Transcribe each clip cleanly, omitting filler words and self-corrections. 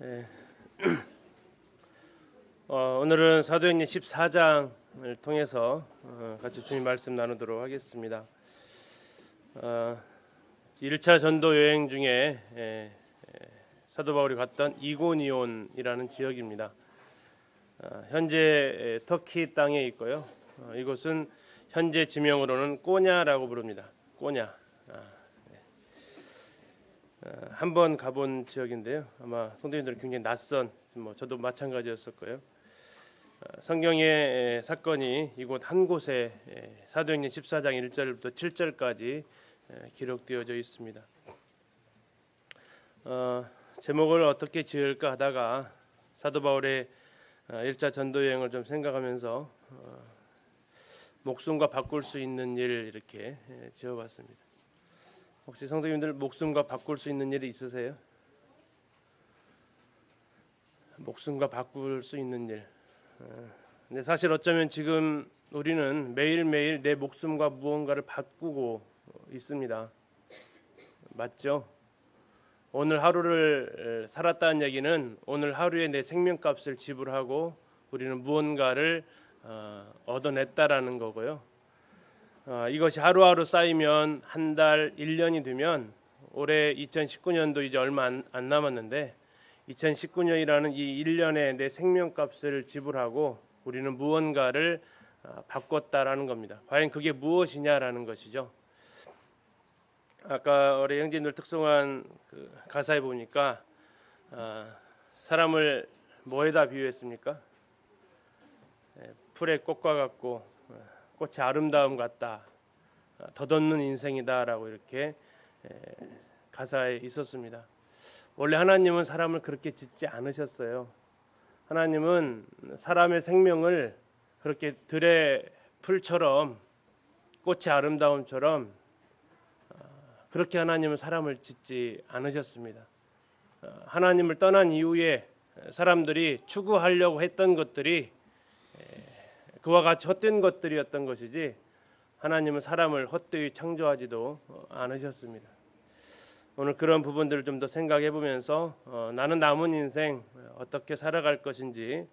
네. 오늘은 사도행전 14장을 통해서 같이 주님 말씀 나누도록 하겠습니다. 1차 전도 여행 중에 사도 바울이 갔던 이고니온이라는 지역입니다. 현재 터키 땅에 있고요. 이곳은 현재 지명으로는 꼬냐라고 부릅니다. 꼬냐. 한번 가본 지역인데요. 아마 성도님들은 굉장히 낯선, 저도 마찬가지였었고요. 성경의 사건이 이곳 한 곳에 사도행전 14장 1절부터 7절까지 기록되어져 있습니다. 제목을 어떻게 지을까 하다가 사도 바울의 1차 전도 여행을 좀 생각하면서 목숨과 바꿀 수 있는 일 이렇게 지어봤습니다. 혹시 성도님들 목숨과 바꿀 수 있는 일이 있으세요? 목숨과 바꿀 수 있는 일. 근데 사실 어쩌면 지금 우리는 매일매일 내 목숨과 무언가를 바꾸고 있습니다. 맞죠? 오늘 하루를 살았다는 얘기는 오늘 하루에 내 생명값을 지불하고 우리는 무언가를 얻어냈다라는 거고요. 이것이 하루하루 쌓이면 한 달, 1년이 되면 올해 2019년도 이제 얼마 안 남았는데 2019년이라는 이 1년에 내 생명값을 지불하고 우리는 무언가를 바꿨다라는 겁니다. 과연 그게 무엇이냐라는 것이죠. 아까 우리 형제님들 특성한 그 가사에 보니까 사람을 뭐에다 비유했습니까? 풀의 꽃과 같고 꽃의 아름다움 같다, 덧없는 인생이다라고 이렇게 가사에 있었습니다. 원래 하나님은 사람을 그렇게 짓지 않으셨어요. 하나님은 사람의 생명을 그렇게 들의 풀처럼 꽃의 아름다움처럼 그렇게 하나님은 사람을 짓지 않으셨습니다. 하나님을 떠난 이후에 사람들이 추구하려고 했던 것들이 그와 같이 헛된 것들이었던 것이지 하나님은 사람을 헛되이 창조하지도 않으셨습니다. 오늘 그런 부분들을 좀 더 생각해 보면서 나는 남은 인생 어떻게 살아갈 것인지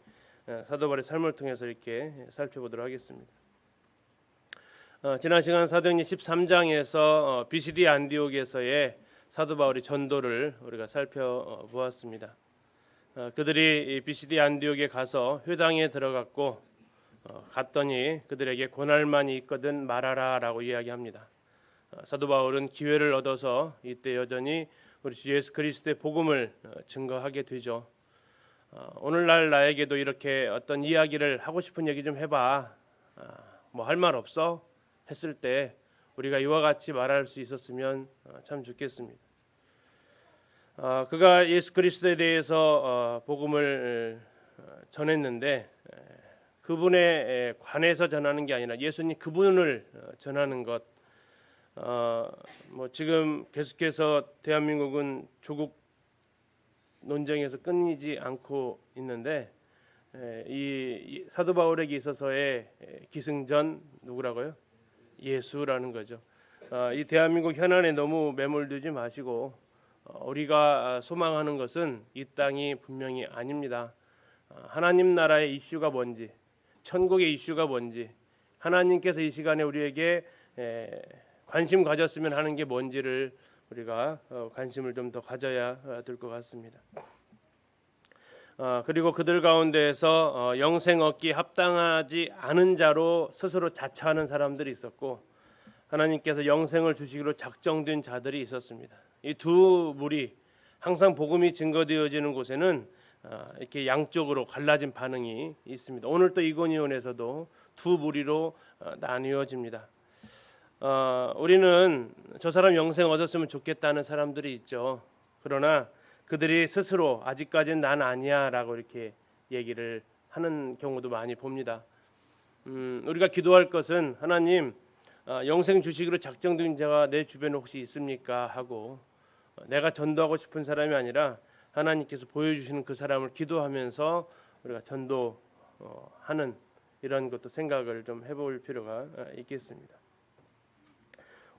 사도 바울의 삶을 통해서 이렇게 살펴보도록 하겠습니다. 지난 시간 사도행전 13장에서 비시디 안디옥에서의 사도 바울의 전도를 우리가 살펴보았습니다. 그들이 비시디 안디옥에 가서 회당에 들어갔고 갔더니 그들에게 고날만이 있거든 말하라라고 이야기합니다. 사도 바울은 기회를 얻어서 이때 여전히 우리 주 예수 그리스도의 복음을 증거하게 되죠. 오늘날 나에게도 이렇게 어떤 이야기를 하고 싶은 얘기 좀 해봐. 뭐 할 말 없어? 했을 때 우리가 이와 같이 말할 수 있었으면 참 좋겠습니다. 그가 예수 그리스도에 대해서 복음을 전했는데 그분에 관해서 전하는 게 아니라 예수님 그분을 전하는 것. 뭐 지금 계속해서 대한민국은 조국 논쟁에서 끊이지 않고 있는데 이 사도 바울에게 있어서의 기승전 누구라고요? 예수라는 거죠. 이 대한민국 현안에 너무 매몰되지 마시고 우리가 소망하는 것은 이 땅이 분명히 아닙니다. 하나님 나라의 이슈가 뭔지, 천국의 이슈가 뭔지, 하나님께서 이 시간에 우리에게 관심 가졌으면 하는 게 뭔지를 우리가 관심을 좀 더 가져야 될 것 같습니다. 그리고 그들 가운데에서 영생 얻기 합당하지 않은 자로 스스로 자처하는 사람들이 있었고 하나님께서 영생을 주시기로 작정된 자들이 있었습니다. 이 두 무리 항상 복음이 증거되어지는 곳에는 이렇게 양쪽으로 갈라진 반응이 있습니다. 오늘 또 이고니온에서도 두 무리로 나뉘어집니다. 우리는 저 사람 영생 얻었으면 좋겠다는 사람들이 있죠. 그러나 그들이 스스로 아직까지는 난 아니야 라고 이렇게 얘기를 하는 경우도 많이 봅니다. 우리가 기도할 것은 하나님 영생 주시기로 작정된 자가 내 주변에 혹시 있습니까 하고 내가 전도하고 싶은 사람이 아니라 하나님께서 보여주시는 그 사람을 기도하면서 우리가 전도하는 이런 것도 생각을 좀 해볼 필요가 있겠습니다.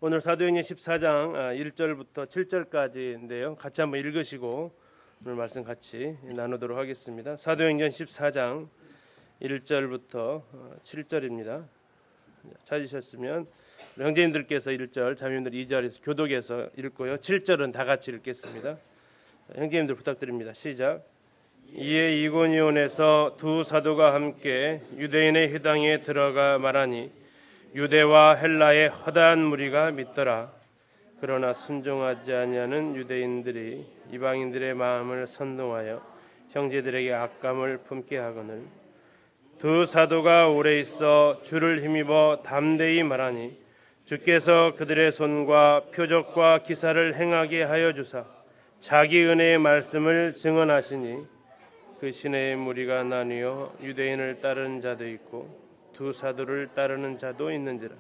오늘 사도행전 14장 1절부터 7절까지인데요. 같이 한번 읽으시고 오늘 말씀 같이 나누도록 하겠습니다. 사도행전 14장 1절부터 7절입니다. 찾으셨으면 형제님들께서 1절, 자매님들 2절에서 교독에서 읽고요. 7절은 다 같이 읽겠습니다. 형제님들 부탁드립니다. 시작. 이에 이고니온에서 두 사도가 함께 유대인의 회당에 들어가 말하니 유대와 헬라의 허다한 무리가 믿더라. 그러나 순종하지 아니하는 유대인들이 이방인들의 마음을 선동하여 형제들에게 악감을 품게 하거늘 두 사도가 오래 있어 주를 힘입어 담대히 말하니 주께서 그들의 손과 표적과 기사를 행하게 하여 주사 자기 은혜의 말씀을 증언하시니 그 시내의 무리가 나뉘어 유대인을 따르는 자도 있고 두 사도를 따르는 자도 있는지라.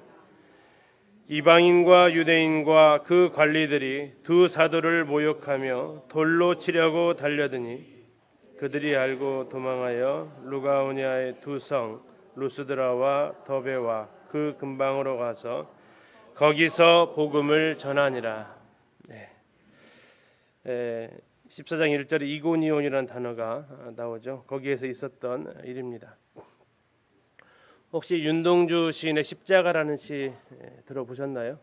이방인과 유대인과 그 관리들이 두 사도를 모욕하며 돌로 치려고 달려드니 그들이 알고 도망하여 루가오니아의 두 성 루스드라와 더베와 그 근방으로 가서 거기서 복음을 전하니라. 14장 1절에 이고니온이라는 단어가 나오죠. 거기에서 있었던 일입니다. 혹시 윤동주 시인의 십자가라는 시 들어보셨나요?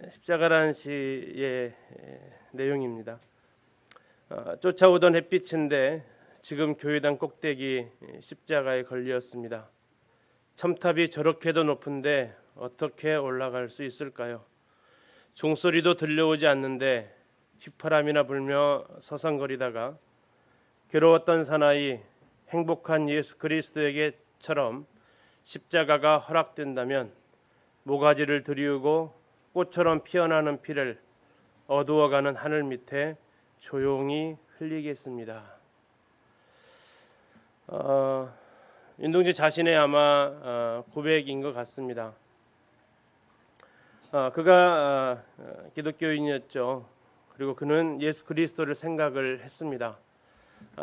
십자가라는 시의 내용입니다. 쫓아오던 햇빛인데 지금 교회당 꼭대기 십자가에 걸렸습니다. 첨탑이 저렇게도 높은데 어떻게 올라갈 수 있을까요? 종소리도 들려오지 않는데 휘파람이나 불며 서성거리다가 괴로웠던 사나이 행복한 예수 그리스도에게처럼 십자가가 허락된다면 모가지를 들이우고 꽃처럼 피어나는 피를 어두워가는 하늘 밑에 조용히 흘리겠습니다. 윤동주 자신의 아마 고백인 것 같습니다. 그가 기독교인이었죠. 그리고 그는 예수 그리스도를 생각을 했습니다.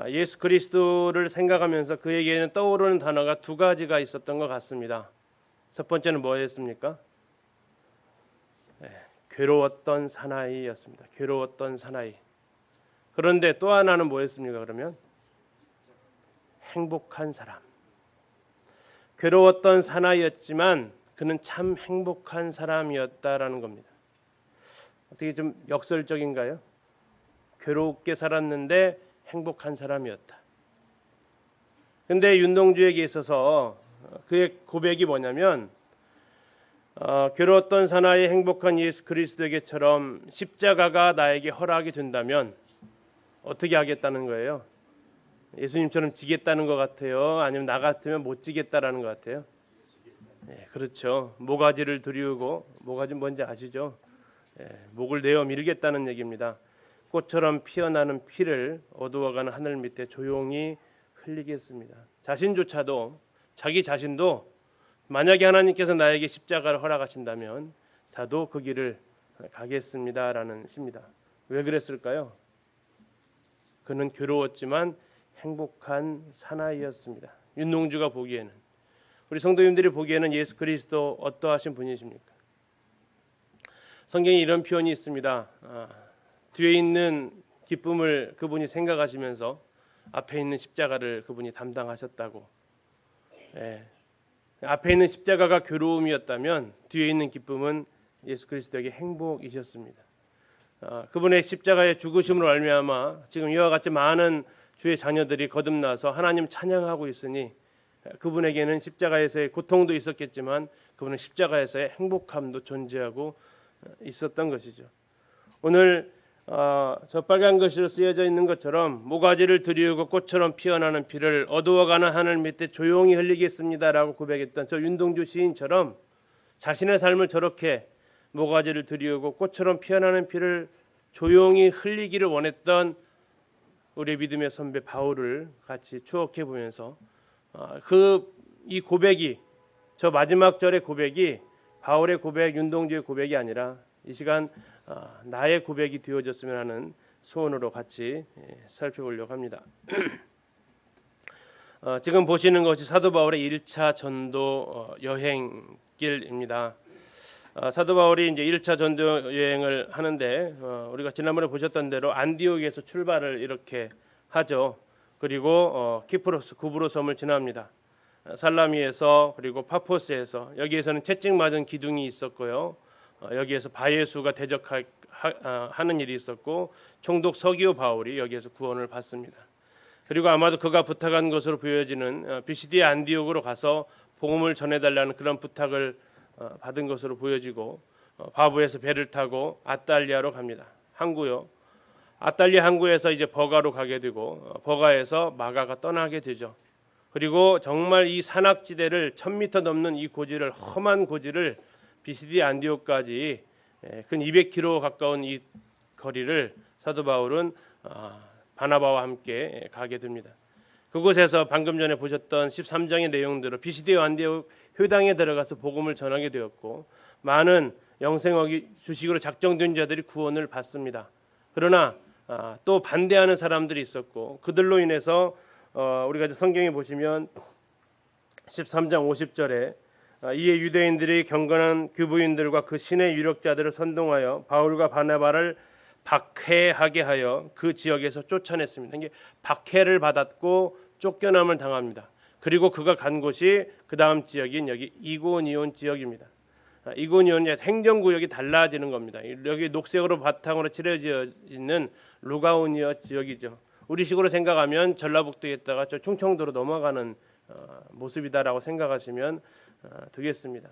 예수 그리스도를 생각하면서 그에게는 떠오르는 단어가 두 가지가 있었던 것 같습니다. 첫 번째는 뭐였습니까? 괴로웠던 사나이였습니다. 괴로웠던 사나이. 그런데 또 하나는 뭐였습니까? 그러면 행복한 사람. 괴로웠던 사나이였지만 그는 참 행복한 사람이었다라는 겁니다. 어떻게 좀 역설적인가요? 괴롭게 살았는데 행복한 사람이었다. 근데 윤동주에게 있어서 그의 고백이 뭐냐면 괴로웠던 사나이 행복한 예수 그리스도에게처럼 십자가가 나에게 허락이 된다면 어떻게 하겠다는 거예요? 예수님처럼 지겠다는 것 같아요? 아니면 나 같으면 못 지겠다라는 것 같아요? 네, 그렇죠. 모가지를 들이우고, 모가지 뭔지 아시죠? 목을 내어 밀겠다는 얘기입니다. 꽃처럼 피어나는 피를 어두워가는 하늘 밑에 조용히 흘리겠습니다. 자신조차도, 자기 자신도 만약에 하나님께서 나에게 십자가를 허락하신다면 나도 그 길을 가겠습니다라는 시입니다. 왜 그랬을까요? 그는 괴로웠지만 행복한 사나이였습니다. 윤동주가 보기에는, 우리 성도님들이 보기에는 예수 그리스도 어떠하신 분이십니까? 성경에 이런 표현이 있습니다. 뒤에 있는 기쁨을 그분이 생각하시면서 앞에 있는 십자가를 그분이 담당하셨다고. 앞에 있는 십자가가 괴로움이었다면 뒤에 있는 기쁨은 예수 그리스도에게 행복이셨습니다. 그분의 십자가의 죽으심으로 말미암아 지금 이와 같이 많은 주의 자녀들이 거듭나서 하나님 찬양하고 있으니 그분에게는 십자가에서의 고통도 있었겠지만 그분은 십자가에서의 행복함도 존재하고 있었던 것이죠. 오늘 저 빨간 글씨로 쓰여져 있는 것처럼 모가지를 들이우고 꽃처럼 피어나는 피를 어두워가는 하늘 밑에 조용히 흘리겠습니다라고 고백했던 저 윤동주 시인처럼 자신의 삶을 저렇게 모가지를 들이우고 꽃처럼 피어나는 피를 조용히 흘리기를 원했던 우리 믿음의 선배 바울을 같이 추억해 보면서 이 고백이, 저 마지막 절의 고백이 바울의 고백, 윤동주의 고백이 아니라 이 시간 나의 고백이 되어졌으면 하는 소원으로 같이 살펴보려고 합니다. 지금 보시는 것이 사도 바울의 1차 전도 여행길입니다. 사도 바울이 이제 1차 전도 여행을 하는데 우리가 지난번에 보셨던 대로 안디옥에서 출발을 이렇게 하죠. 그리고 키프로스 구브로 섬을 지납니다. 살라미에서 그리고 파포스에서 여기에서는 채찍 맞은 기둥이 있었고요. 여기에서 바예수가 대적하는 일이 있었고 총독 서기오 바울이 여기에서 구원을 받습니다. 그리고 아마도 그가 부탁한 것으로 보여지는 비시디의 안디옥으로 가서 복음을 전해달라는 그런 부탁을 받은 것으로 보여지고 바브에서 배를 타고 아탈리아로 갑니다. 항구요. 아탈리아 항구에서 이제 버가로 가게 되고 버가에서 마가가 떠나게 되죠. 그리고 정말 이 산악지대를 1000m 넘는 이 고지를 험한 고지를 비시디 안디옥까지 근 200km 가까운 이 거리를 사도 바울은 바나바와 함께 가게 됩니다. 그곳에서 방금 전에 보셨던 13장의 내용대로 비시디 안디옥 회당에 들어가서 복음을 전하게 되었고 많은 영생하기 주식으로 작정된 자들이 구원을 받습니다. 그러나 또 반대하는 사람들이 있었고 그들로 인해서 우리가 성경에 보시면 13장 50절에 이에 유대인들이 경건한 교부인들과 그 신의 유력자들을 선동하여 바울과 바나바를 박해하게 하여 그 지역에서 쫓아냈습니다. 이게 박해를 받았고 쫓겨남을 당합니다. 그리고 그가 간 곳이 그 다음 지역인 여기 이고니온 지역입니다. 이고니온이 행정구역이 달라지는 겁니다. 여기 녹색으로 바탕으로 칠해져 있는 루가오니아 지역이죠. 우리식으로 생각하면 전라북도에 있다가 저 충청도로 넘어가는 모습이다라고 생각하시면 되겠습니다.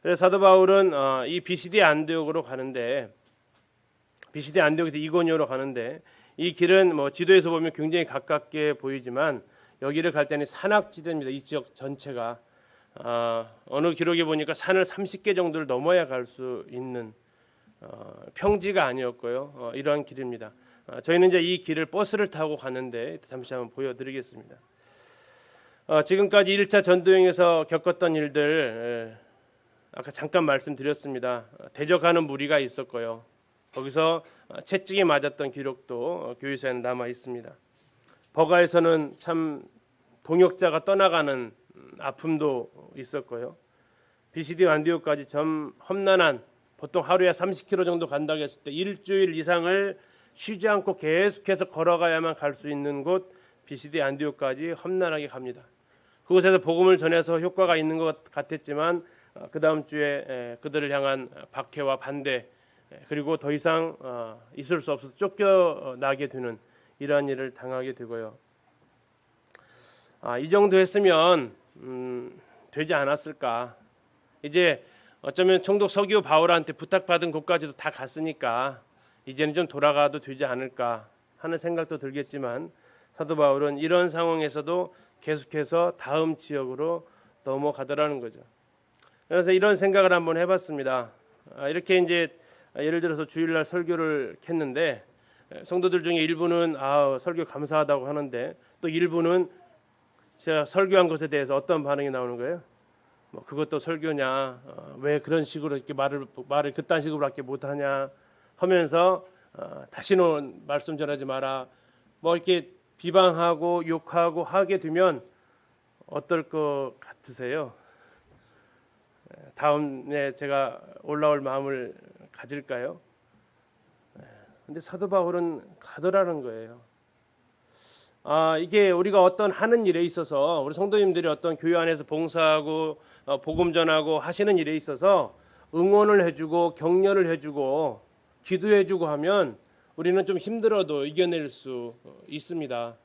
그래서 사도 바울은 이 비시디 안디옥으로 가는데 비시디 안디옥에서 이고니온으로 가는데 이 길은 뭐 지도에서 보면 굉장히 가깝게 보이지만 여기를 갈 때는 산악지대입니다. 이 지역 전체가 어느 기록에 보니까 산을 30개 정도를 넘어야 갈 수 있는 평지가 아니었고요. 이러한 길입니다. 저희는 이제 이 길을 버스를 타고 가는데 잠시 한번 보여드리겠습니다. 지금까지 1차 전도여행에서 겪었던 일들 아까 잠깐 말씀드렸습니다. 대적하는 무리가 있었고요. 거기서 채찍에 맞았던 기록도 교회사에 남아 있습니다. 버가에서는 참 동역자가 떠나가는 아픔도 있었고요. 비시디 안디옥까지 좀 험난한 보통 하루에 30km 정도 간다고 했을 때 일주일 이상을 쉬지 않고 계속해서 걸어가야만 갈 수 있는 곳 비시디 안디옥까지 험난하게 갑니다. 그곳에서 복음을 전해서 효과가 있는 것 같았지만 그 다음 주에 그들을 향한 박해와 반대 그리고 더 이상 있을 수 없어서 쫓겨나게 되는 이러한 일을 당하게 되고요. 이 정도 했으면 되지 않았을까. 이제 어쩌면 총독 서기오 바울한테 부탁받은 곳까지도 다 갔으니까 이제는 좀 돌아가도 되지 않을까 하는 생각도 들겠지만 사도 바울은 이런 상황에서도 계속해서 다음 지역으로 넘어가더라는 거죠. 그래서 이런 생각을 한번 해봤습니다. 이렇게 이제 예를 들어서 주일날 설교를 했는데 성도들 중에 일부는 설교 감사하다고 하는데 또 일부는 제가 설교한 것에 대해서 어떤 반응이 나오는 거예요? 뭐 그것도 설교냐? 왜 그런 식으로 이렇게 말을 그딴 식으로밖에 못하냐? 하면서 다시는 말씀 전하지 마라. 뭐 이렇게 비방하고 욕하고 하게 되면 어떨 것 같으세요? 다음에 제가 올라올 마음을 가질까요? 근데 사도 바울은 가더라는 거예요. 이게 우리가 어떤 하는 일에 있어서 우리 성도님들이 어떤 교회 안에서 봉사하고 복음 전하고 하시는 일에 있어서 응원을 해주고 격려를 해주고 기도해주고 하면 우리는 좀 힘들어도 이겨낼 수 있습니다.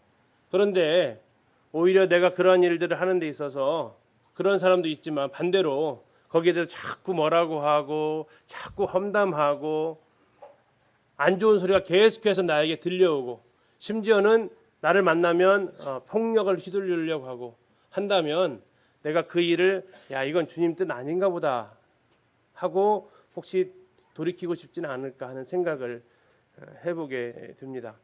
그런데 오히려 내가 그런 일들을 하는 데 있어서 그런 사람도 있지만 반대로 거기에 대해서 자꾸 뭐라고 하고 자꾸 험담하고 안 좋은 소리가 계속해서 나에게 들려오고 심지어는 나를 만나면 폭력을 휘둘리려고 하고 한다면 내가 그 일을 이건 주님 뜻 아닌가 보다 하고 혹시 돌이키고 싶지는 않을까 하는 생각을 해보게 됩니다.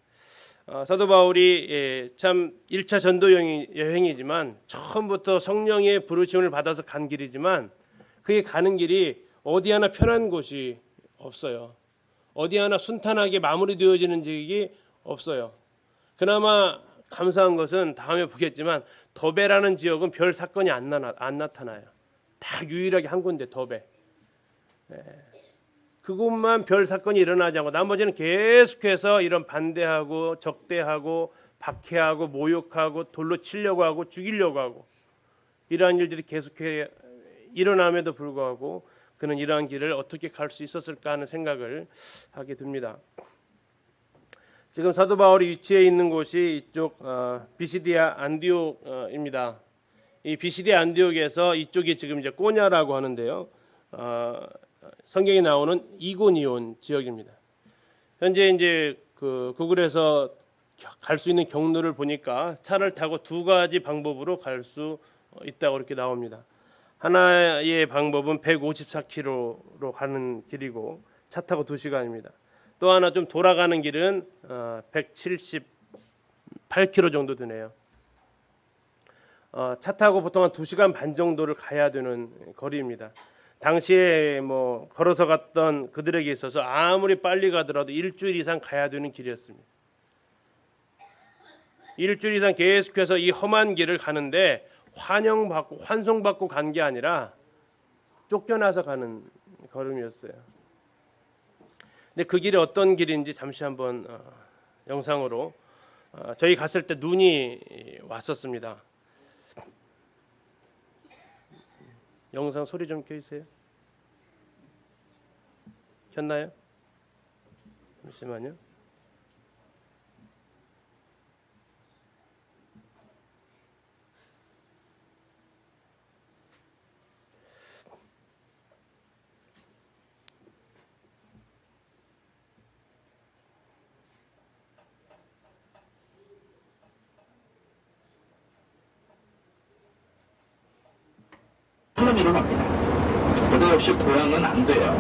사도 바울이 참 1차 전도 여행이지만 처음부터 성령의 부르심을 받아서 간 길이지만 그게 가는 길이 어디 하나 편한 곳이 없어요. 어디 하나 순탄하게 마무리되어지는 지역이 없어요. 그나마 감사한 것은 다음에 보겠지만 더베라는 지역은 별 사건이 안 나타나요. 딱 유일하게 한 군데 더베. 그것만 별 사건이 일어나지 않고 나머지는 계속해서 이런 반대하고 적대하고 박해하고 모욕하고 돌로 치려고 하고 죽이려고 하고 이러한 일들이 계속해 일어남에도 불구하고 그는 이러한 길을 어떻게 갈 수 있었을까 하는 생각을 하게 됩니다. 지금 사도 바울이 위치해 있는 곳이 이쪽 비시디아 안디옥입니다. 이 비시디아 안디옥에서 이쪽이 지금 이제 꼬냐라고 하는데요. 성경에 나오는 이고니온 지역입니다. 현재 이제 그 구글에서 갈 수 있는 경로를 보니까 차를 타고 두 가지 방법으로 갈 수 있다고 이렇게 나옵니다. 하나의 방법은 154km로 가는 길이고 차 타고 2시간입니다. 또 하나 좀 돌아가는 길은 178km 정도 되네요. 차 타고 보통 한 2시간 반 정도를 가야 되는 거리입니다. 당시에 뭐 걸어서 갔던 그들에게 있어서 아무리 빨리 가더라도 일주일 이상 가야 되는 길이었습니다. 일주일 이상 계속해서 이 험한 길을 가는데 환영받고 환송받고 간 게 아니라 쫓겨나서 가는 걸음이었어요. 근데 그 길이 어떤 길인지 잠시 한번 영상으로 저희 갔을 때 눈이 왔었습니다. 영상 소리 좀 켜주세요. 켰나요? 잠시만요. 살람이 일어납니다. 느닷없이 고향은 안 돼요.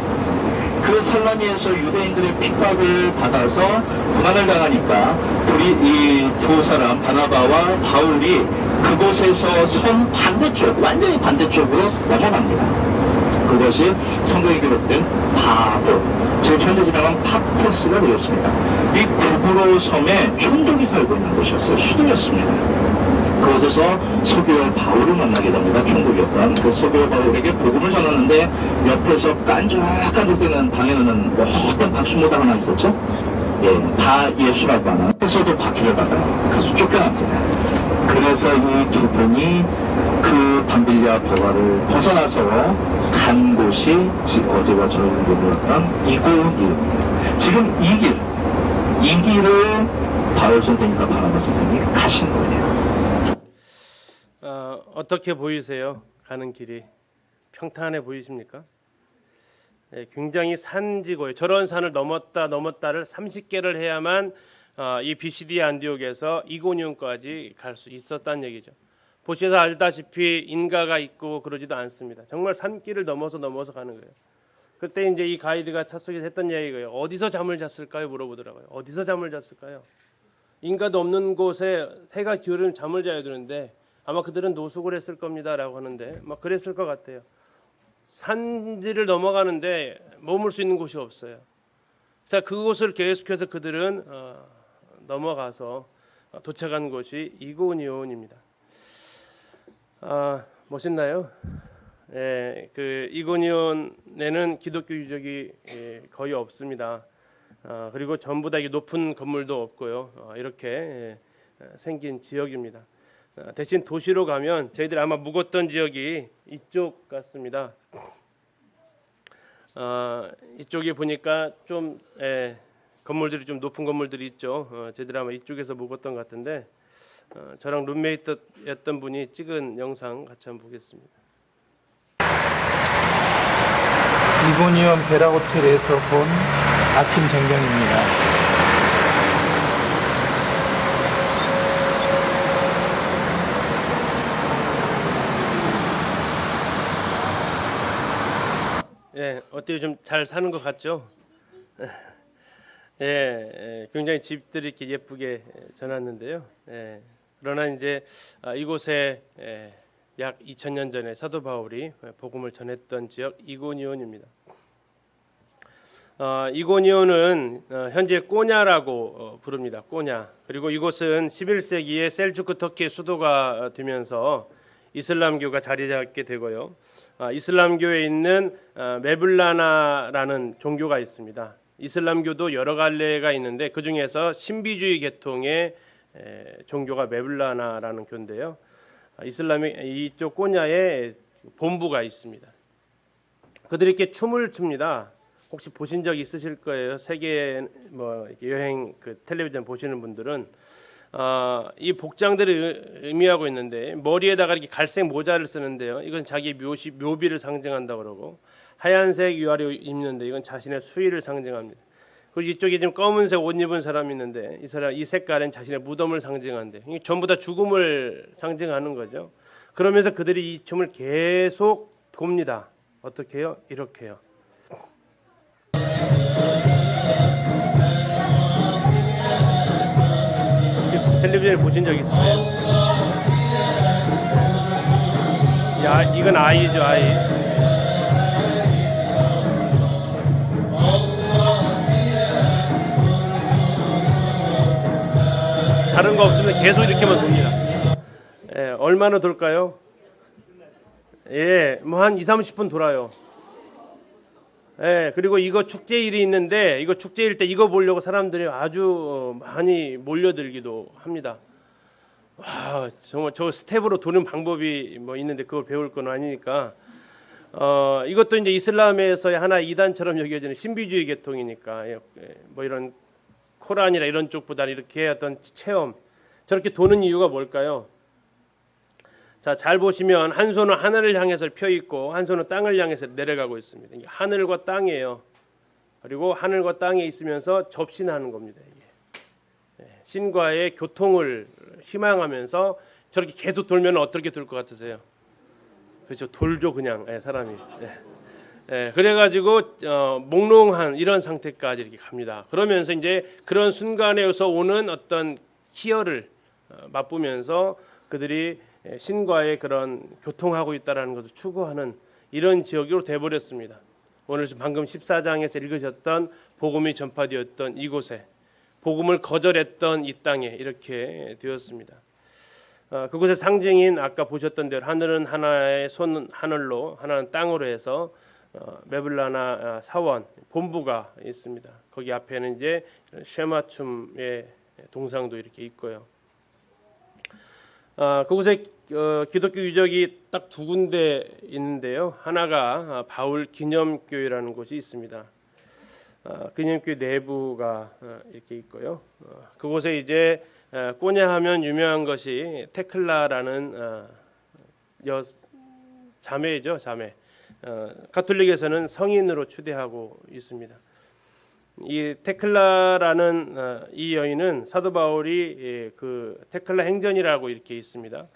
그 살라미에서 유대인들의 핍박을 받아서 고난을 당하니까 이 두 사람 바나바와 바울이 그곳에서 섬 반대쪽, 완전히 반대쪽으로 넘어갑니다. 그것이 성경에 기록된 바보, 지금 현재 지명한 파포스가 되겠습니다. 이 구브로 섬에 총독이 살고 있는 곳이었어요. 수도였습니다. 그곳에서 소교열 바울을 만나게 됩니다. 총독이었던 그 소교열 바울에게 복음을 전하는데 옆에서 깐족깐족대는 방에는 뭐 헛된 박수모다 하나 있었죠. 예, 다 예수라고 하는 에서도 박해를 받아요. 그래서 쫓겨납니다. 그래서 이 두 분이 그 밤빌리아 버가를 벗어나서 간 곳이 어제와 저녁에 보였던 이고니입니다. 지금 이 길을 바울 선생님과 바나바 선생님이 가신 거예요. 어떻게 보이세요? 가는 길이 평탄해 보이십니까? 네, 굉장히 산지고요. 저런 산을 넘었다를 30개를 해야만 이 비시디아 안디옥에서 이고니온까지 갈 수 있었다는 얘기죠. 보시면서 알다시피 인가가 있고 그러지도 않습니다. 정말 산길을 넘어서 가는 거예요. 그때 이제 이 가이드가 차 속에서 했던 얘기가 어디서 잠을 잤을까요? 물어보더라고요. 어디서 잠을 잤을까요? 인가도 없는 곳에 해가 기울으면 잠을 자야 되는데 아마 그들은 노숙을 했을 겁니다라고 하는데 막 그랬을 것 같아요. 산지를 넘어가는데 머물 수 있는 곳이 없어요. 자, 그곳을 계속해서 그들은 넘어가서 도착한 곳이 이고니온입니다. 멋있나요? 예, 그 이고니온에는 기독교 유적이 거의 없습니다. 그리고 전부 다 높은 건물도 없고요. 이렇게 생긴 지역입니다. 대신 도시로 가면 저희들이 아마 묵었던 지역이 이쪽 같습니다. 이쪽에 보니까 좀 건물들이 좀 높은 건물들이 있죠. 저희들이 아마 이쪽에서 묵었던 것 같은데 저랑 룸메이트였던 분이 찍은 영상 같이 한번 보겠습니다. 이고니온 베라 호텔에서 본 아침 전경입니다. 예, 어때요? 좀 잘 사는 것 같죠? 예, 굉장히 집들이 이렇게 예쁘게 전놨는데요. 그러나 이제 이곳에 약 2000년 전에 사도 바울이 복음을 전했던 지역 이고니온입니다. 이고니온은 현재 꼬냐라고 부릅니다. 꼬냐. 그리고 이곳은 11세기에 셀주크 터키의 수도가 되면서 이슬람교가 자리 잡게 되고요. 이슬람교에 있는 메블라나라는 종교가 있습니다. 이슬람교도 여러 갈래가 있는데 그 중에서 신비주의 계통의 종교가 메블라나라는 교인데요. 이슬람의 이쪽 꼬냐에 본부가 있습니다. 그들이 이렇게 춤을 춥니다. 혹시 보신 적 있으실 거예요. 세계 여행 그 텔레비전 보시는 분들은 이 복장들을 의미하고 있는데 머리에다가 이렇게 갈색 모자를 쓰는데요. 이건 자기 묘비를 상징한다 그러고 하얀색 위아래 입는데 이건 자신의 수의를 상징합니다. 그리고 이쪽에 지금 검은색 옷 입은 사람이 있는데 이 색깔은 자신의 무덤을 상징한대. 이게 전부 다 죽음을 상징하는 거죠. 그러면서 그들이 이 춤을 계속 돕니다. 어떻게 해요? 이렇게요. 혹시 텔레비전에 보신 적 있으세요? 야, 이건 아이죠, 아이. 다른 거 없으면 계속 이렇게만 돕니다. 얼마나 돌까요? 뭐 한 2-30분 돌아요. 그리고 이거 축제일이 있는데 이거 축제일 때 이거 보려고 사람들이 아주 많이 몰려들기도 합니다. 와, 정말 저 스텝으로 도는 방법이 뭐 있는데 그걸 배울 건 아니니까 이것도 이제 이슬람에서의 하나의 이단처럼 여겨지는 신비주의 계통이니까 뭐 이런 코란이나 이런 쪽보다 이렇게 어떤 체험 저렇게 도는 이유가 뭘까요? 자, 잘 보시면 한 손은 하늘을 향해서 펴 있고 한 손은 땅을 향해서 내려가고 있습니다. 이게 하늘과 땅이에요. 그리고 하늘과 땅에 있으면서 접신하는 겁니다. 이게. 신과의 교통을 희망하면서 저렇게 계속 돌면 어떻게 될 것 같으세요? 그렇죠, 돌죠 그냥 사람이. 그래가지고 몽롱한 이런 상태까지 이렇게 갑니다. 그러면서 이제 그런 순간에서 오는 어떤 희열을 맛보면서 그들이 신과의 그런 교통하고 있다라는 것을 추구하는 이런 지역으로 돼버렸습니다. 오늘 방금 14장에서 읽으셨던 복음이 전파되었던 이곳에 복음을 거절했던 이 땅에 이렇게 되었습니다. 그곳의 상징인 아까 보셨던 대로 하늘은 하나의 손 하늘로 하나는 땅으로 해서 메블라나 사원 본부가 있습니다. 거기 앞에는 이제 쉐마춤의 동상도 이렇게 있고요. 그곳에 기독교 유적이 딱 두 군데 있는데요. 하나가 바울 기념교회라는 곳이 있습니다. 기념교회 내부가 이렇게 있고요. 그곳에 이제 꼬냐하면 유명한 것이 테클라라는 자매죠, 자매. 가톨릭에서는 성인으로 추대하고 있습니다. 이 테클라라는 이 여인은 사도 바울이 그 테클라 행전이라고 이렇게 있습니다.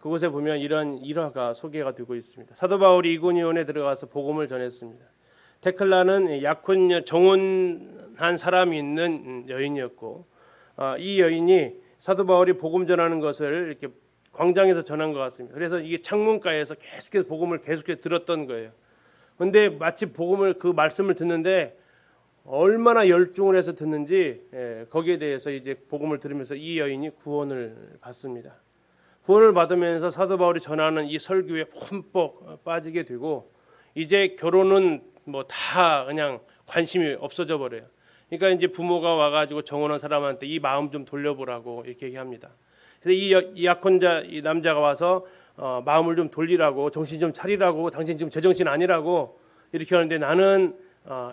그곳에 보면 이런 일화가 소개가 되고 있습니다. 사도 바울이 이고니온에 들어가서 복음을 전했습니다. 테클라는 약혼 정혼한 사람이 있는 여인이었고 이 여인이 사도 바울이 복음 전하는 것을 이렇게 광장에서 전한 것 같습니다. 그래서 이게 창문가에서 계속해서 복음을 계속해서 들었던 거예요. 그런데 마치 복음을 그 말씀을 듣는데 얼마나 열중을 해서 듣는지 거기에 대해서 이제 복음을 들으면서 이 여인이 구원을 받습니다. 구원을 받으면서 사도 바울이 전하는 이 설교에 흠뻑 빠지게 되고 이제 결혼은 뭐 다 그냥 관심이 없어져 버려요. 그러니까 이제 부모가 와가지고 정혼한 사람한테 이 마음 좀 돌려보라고 이렇게 얘기합니다. 그래서 이 약혼자 이 남자가 와서 마음을 좀 돌리라고 정신 좀 차리라고 당신 지금 제정신 아니라고 이렇게 하는데 나는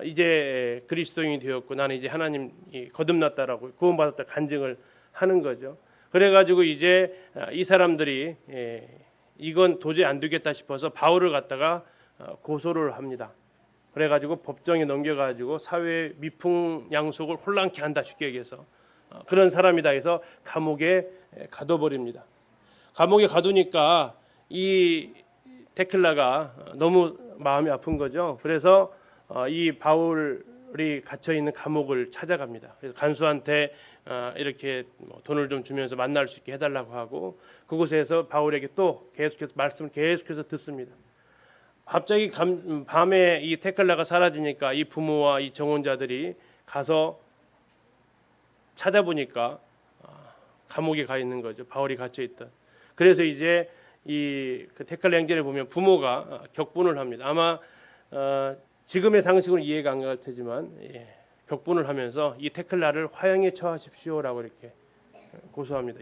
이제 그리스도인이 되었고 나는 이제 하나님 거듭났다라고 구원받았다 간증을 하는 거죠. 그래가지고 이제 이 사람들이 이건 도저히 안 되겠다 싶어서 바울을 갖다가 고소를 합니다. 그래가지고 법정에 넘겨가지고 사회 미풍양속을 혼란케 한다 쉽게 얘기해서 그런 사람이다 해서 감옥에 가둬버립니다. 감옥에 가두니까 이 테클라가 너무 마음이 아픈 거죠. 그래서 이 바울이 갇혀 있는 감옥을 찾아갑니다. 그래서 간수한테 이렇게 돈을 좀 주면서 만날 수 있게 해달라고 하고 그곳에서 바울에게 또 계속해서 말씀을 계속해서 듣습니다. 갑자기 밤에 이 테클라가 사라지니까 이 부모와 이 정혼자들이 가서 찾아보니까 감옥에 가 있는 거죠. 바울이 갇혀 있던. 그래서 이제 그 테클라 행전에 보면 부모가 격분을 합니다. 아마 지금의 상식으로 이해가 안 갈 테지만 격분을 하면서 이 테클라를 화형에 처하십시오라고 이렇게 고소합니다.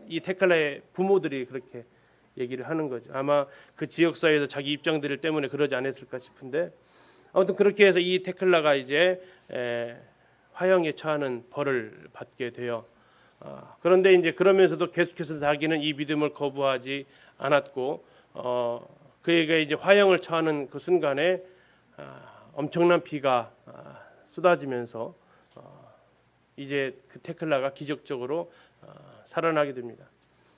이 테클라의 부모들이 그렇게 얘기를 하는 거죠. 아마 그 지역사회에서 자기 입장들 때문에 그러지 않았을까 싶은데 아무튼 그렇게 해서 이 테클라가 이제 화형에 처하는 벌을 받게 돼요. 그런데 이제 그러면서도 계속해서 자기는 이 믿음을 거부하지 않았고 그에게 이제 화형을 처하는 그 순간에 엄청난 비가 쏟아지면서 이제 그 테클라가 기적적으로 살아나게 됩니다.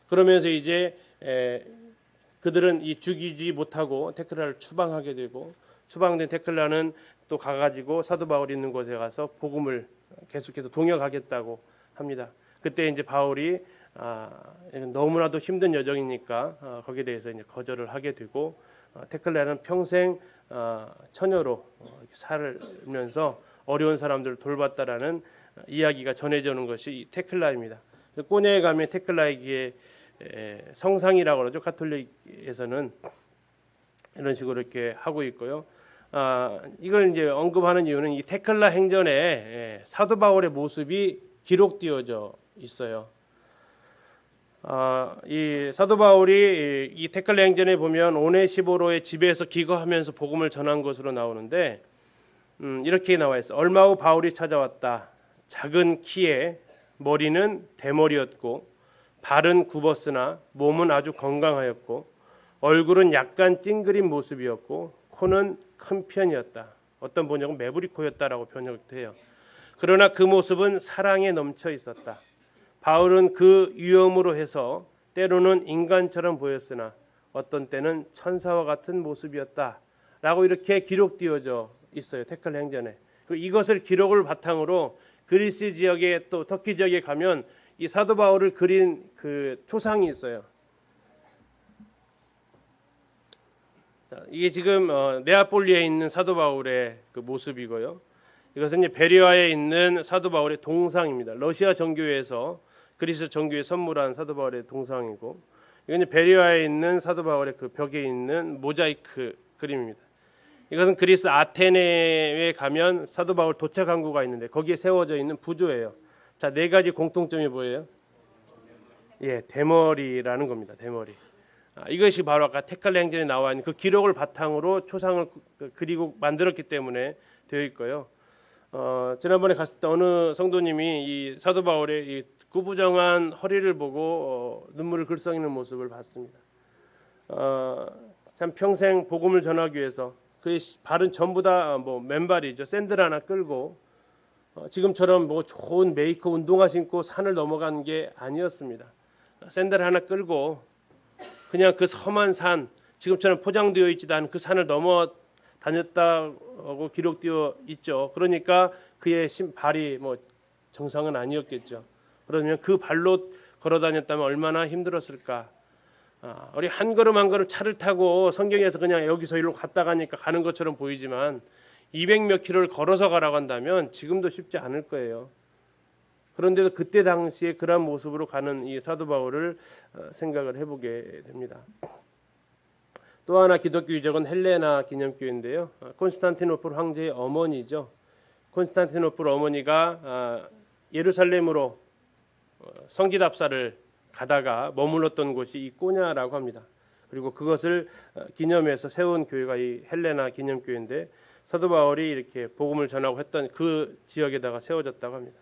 그러면서 이제 그들은 이 죽이지 못하고 테클라를 추방하게 되고 추방된 테클라는 또 가가지고 사도 바울이 있는 곳에 가서 복음을 계속해서 동역하겠다고 합니다. 그때 이제 바울이 너무나도 힘든 여정이니까 거기에 대해서 이제 거절을 하게 되고 테클라는 평생 처녀로 살면서 어려운 사람들을 돌봤다라는 이야기가 전해져 오는 것이 이 테클라입니다. 꼬냐에 가면 테클라에게 성상이라고 그러죠. 가톨릭에서는 이런 식으로 이렇게 하고 있고요. 이걸 이제 언급하는 이유는 이 테클라 행전에 사도 바울의 모습이 기록되어져 있어요. 이 사도 바울이 이 테클라 행전에 보면 오네시보로의 집에서 기거하면서 복음을 전한 것으로 나오는데 이렇게 나와 있어. 얼마 후 바울이 찾아왔다. 작은 키에 머리는 대머리였고 발은 굽었으나 몸은 아주 건강하였고 얼굴은 약간 찡그린 모습이었고 코는 큰 편이었다. 어떤 번역은 매부리 코였다라고 번역돼요. 그러나 그 모습은 사랑에 넘쳐 있었다. 바울은 그 위엄으로 해서 때로는 인간처럼 보였으나 어떤 때는 천사와 같은 모습이었다라고 이렇게 기록되어져 있어요. 테클라 행전에. 그리고 이것을 기록을 바탕으로 그리스 지역에 또 터키 지역에 가면 이 사도 바울을 그린 그 초상이 있어요. 자, 이게 지금 네아폴리에 있는 사도 바울의 그 모습이고요. 이것은 이제 베리아에 있는 사도 바울의 동상입니다. 러시아 정교회에서 그리스 정교회 선물한 사도 바울의 동상이고, 이건 이제 베리아에 있는 사도 바울의 그 벽에 있는 모자이크 그림입니다. 이것은 그리스 아테네에 가면 사도 바울 도착 항구가 있는데 거기에 세워져 있는 부조예요. 자, 네 가지 공통점이 뭐예요? 대머리라는 겁니다. 대머리. 이것이 바로 아까 테클라 행전에 나와 있는 그 기록을 바탕으로 초상을 그리고 만들었기 때문에 되어 있고요. 지난번에 갔을 때 어느 성도님이 이 사도 바울의 이 구부정한 허리를 보고 눈물을 글썽이는 모습을 봤습니다. 참 평생 복음을 전하기 위해서 그의 발은 전부 다 뭐 맨발이죠. 샌들 하나 끌고 지금처럼 뭐 좋은 메이커 운동화 신고 산을 넘어간 게 아니었습니다. 샌들 하나 끌고 그냥 그 험한 산, 지금처럼 포장되어 있지도 않은 그 산을 넘어 다녔다고 기록되어 있죠. 그러니까 그의 발이 뭐 정상은 아니었겠죠. 그러면 그 발로 걸어 다녔다면 얼마나 힘들었을까. 우리 한 걸음 한 걸음 차를 타고 성경에서 그냥 여기서 이리로 갔다 가니까 가는 것처럼 보이지만 200몇 킬로를 걸어서 가라고 한다면 지금도 쉽지 않을 거예요. 그런데도 그때 당시에 그런 모습으로 가는 이 사도 바울을 생각을 해보게 됩니다. 또 하나 기독교 유적은 헬레나 기념교회인데요. 콘스탄티노플 황제의 어머니죠. 콘스탄티노플 어머니가 예루살렘으로 성지답사를 가다가 머물렀던 곳이 이 꼬냐라고 합니다. 그리고 그것을 기념해서 세운 교회가 이 헬레나 기념교회인데 사도 바울이 이렇게 복음을 전하고 했던 그 지역에다가 세워졌다고 합니다.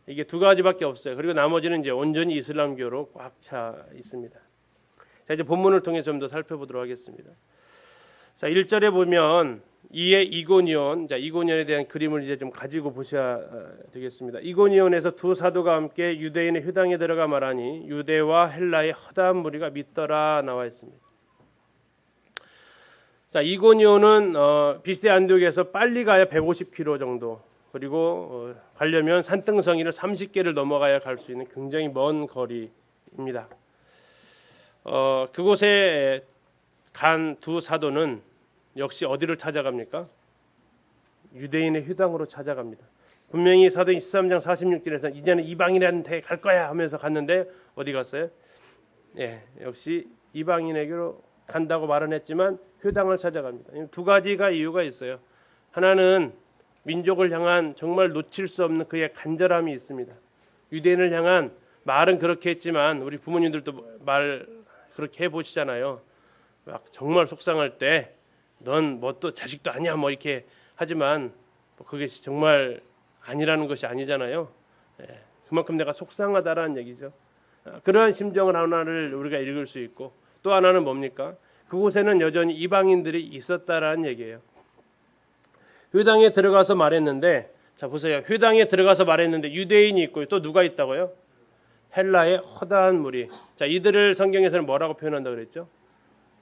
이게 두 가지밖에 없어요. 그리고 나머지는 이제 온전히 이슬람교로 꽉 차 있습니다. 자, 이제 본문을 통해 좀 더 살펴보도록 하겠습니다. 자, 1절에 보면 이에 이고니온, 자, 이고니온에 대한 그림을 이제 좀 가지고 보셔야 되겠습니다. 이고니온에서 두 사도가 함께 유대인의 회당에 들어가 말하니 유대와 헬라의 허다한 무리가 믿더라 나와 있습니다. 자, 이고니온은 비스대 안디옥에서 빨리 가야 150km 정도, 그리고 가려면 산등성이를 30개를 넘어가야 갈 수 있는 굉장히 먼 거리입니다. 그곳에 간 두 사도는 역시 어디를 찾아갑니까? 유대인의 회당으로 찾아갑니다. 분명히 사도행 13장 46절에서 이제는 이방인한테 갈 거야 하면서 갔는데 어디 갔어요? 역시 이방인에게로 간다고 말은 했지만 회당을 찾아갑니다. 두 가지가 이유가 있어요. 하나는 민족을 향한 정말 놓칠 수 없는 그의 간절함이 있습니다. 유대인을 향한 말은 그렇게 했지만 우리 부모님들도 말 그렇게 해보시잖아요. 막 정말 속상할 때 넌 뭐 또 자식도 아니야 뭐 이렇게 하지만 뭐 그게 정말 아니라는 것이 아니잖아요. 그만큼 내가 속상하다라는 얘기죠. 그러한 심정을 하나를 우리가 읽을 수 있고 또 하나는 뭡니까? 그곳에는 여전히 이방인들이 있었다라는 얘기예요. 회당에 들어가서 말했는데 자 보세요. 회당에 들어가서 말했는데 유대인이 있고 또 누가 있다고요? 헬라의 허다한 무리. 자 이들을 성경에서는 뭐라고 표현한다고 그랬죠?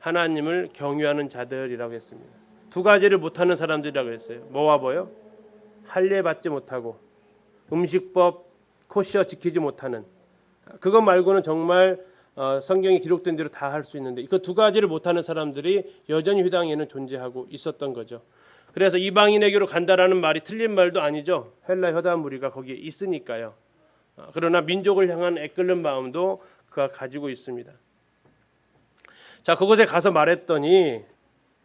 하나님을 경유하는 자들이라고 했습니다. 두 가지를 못하는 사람들이라고 했어요. 뭐와 뭐요? 할례 받지 못하고 음식법 코시어 지키지 못하는 그것 말고는 정말 성경에 기록된 대로 다 할 수 있는데 그 두 가지를 못하는 사람들이 여전히 회당에는 존재하고 있었던 거죠. 그래서 이방인에게로 간다라는 말이 틀린 말도 아니죠. 헬라 허다한 무리가 거기에 있으니까요. 그러나 민족을 향한 애끓는 마음도 그가 가지고 있습니다. 자 그곳에 가서 말했더니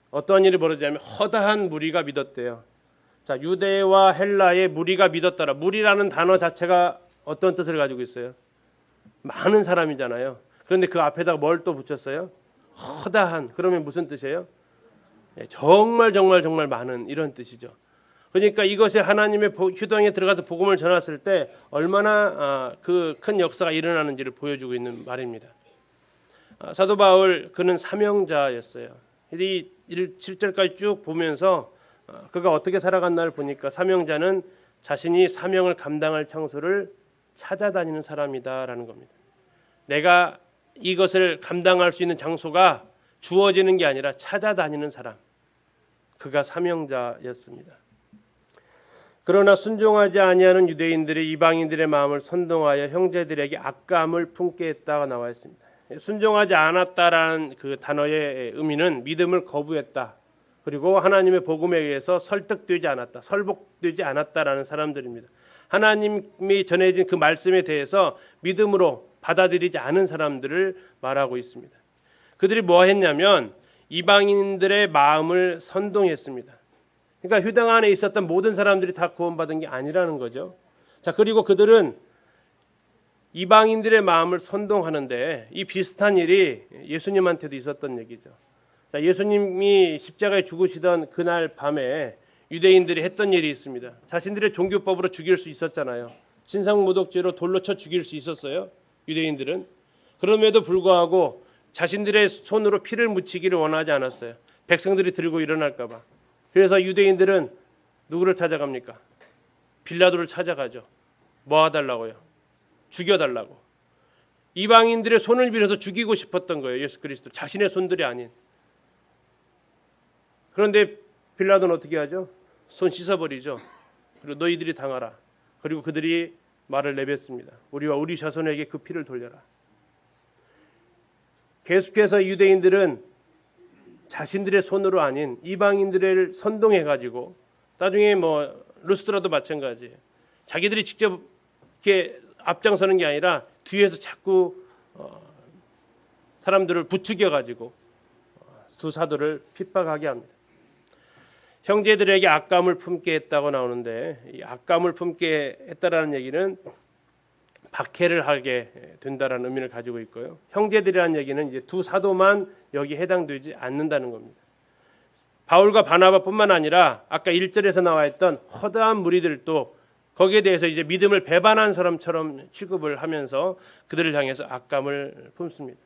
어떤 일이 벌어지냐면 허다한 무리가 믿었대요. 자 유대와 헬라의 무리가 믿었더라. 무리라는 단어 자체가 어떤 뜻을 가지고 있어요? 많은 사람이잖아요. 그런데 그 앞에다가 뭘 또 붙였어요? 허다한. 그러면 무슨 뜻이에요? 정말 많은 이런 뜻이죠. 그러니까 이것이 하나님의 휴당에 들어가서 복음을 전했을 때 얼마나 그 큰 역사가 일어나는지를 보여주고 있는 말입니다. 사도 바울 그는 사명자였어요. 이 7절까지 쭉 보면서 그가 어떻게 살아갔나를 보니까 사명자는 자신이 사명을 감당할 장소를 찾아다니는 사람이다라는 겁니다. 내가 이것을 감당할 수 있는 장소가 주어지는 게 아니라 찾아다니는 사람. 그가 사명자였습니다. 그러나 순종하지 아니하는 유대인들이 이방인들의 마음을 선동하여 형제들에게 악감을 품게 했다가 나와 있습니다. 순종하지 않았다라는 그 단어의 의미는 믿음을 거부했다. 그리고 하나님의 복음에 의해서 설득되지 않았다. 설복되지 않았다라는 사람들입니다. 하나님이 전해진 그 말씀에 대해서 믿음으로 받아들이지 않은 사람들을 말하고 있습니다. 그들이 뭐 했냐면 이방인들의 마음을 선동했습니다. 그러니까 휴당 안에 있었던 모든 사람들이 다 구원받은 게 아니라는 거죠. 자, 그리고 그들은 이방인들의 마음을 선동하는데 이 비슷한 일이 예수님한테도 있었던 얘기죠. 자, 예수님이 십자가에 죽으시던 그날 밤에 유대인들이 했던 일이 있습니다. 자신들의 종교법으로 죽일 수 있었잖아요. 신상모독죄로 돌로 쳐 죽일 수 있었어요. 유대인들은. 그럼에도 불구하고 자신들의 손으로 피를 묻히기를 원하지 않았어요. 백성들이 들고 일어날까 봐. 그래서 유대인들은 누구를 찾아갑니까? 빌라도를 찾아가죠. 뭐 해달라고요? 죽여달라고. 이방인들의 손을 빌어서 죽이고 싶었던 거예요. 예수 그리스도. 자신의 손들이 아닌. 그런데 빌라도는 어떻게 하죠? 손 씻어버리죠. 그리고 너희들이 당하라. 그리고 그들이 말을 내뱉습니다. 우리와 우리 자손에게 그 피를 돌려라. 계속해서 유대인들은 자신들의 손으로 아닌 이방인들을 선동해 가지고 나중에 뭐 루스드라도 마찬가지예요. 자기들이 직접 이렇게 앞장서는 게 아니라 뒤에서 자꾸 사람들을 부추겨 가지고 두 사도를 핍박하게 합니다. 형제들에게 악감을 품게 했다고 나오는데 이 악감을 품게 했다라는 얘기는 박해를 하게 된다라는 의미를 가지고 있고요. 형제들이라는 얘기는 이제 두 사도만 여기 해당되지 않는다는 겁니다. 바울과 바나바뿐만 아니라 아까 1절에서 나와 있던 허다한 무리들도 거기에 대해서 이제 믿음을 배반한 사람처럼 취급을 하면서 그들을 향해서 악감을 품습니다.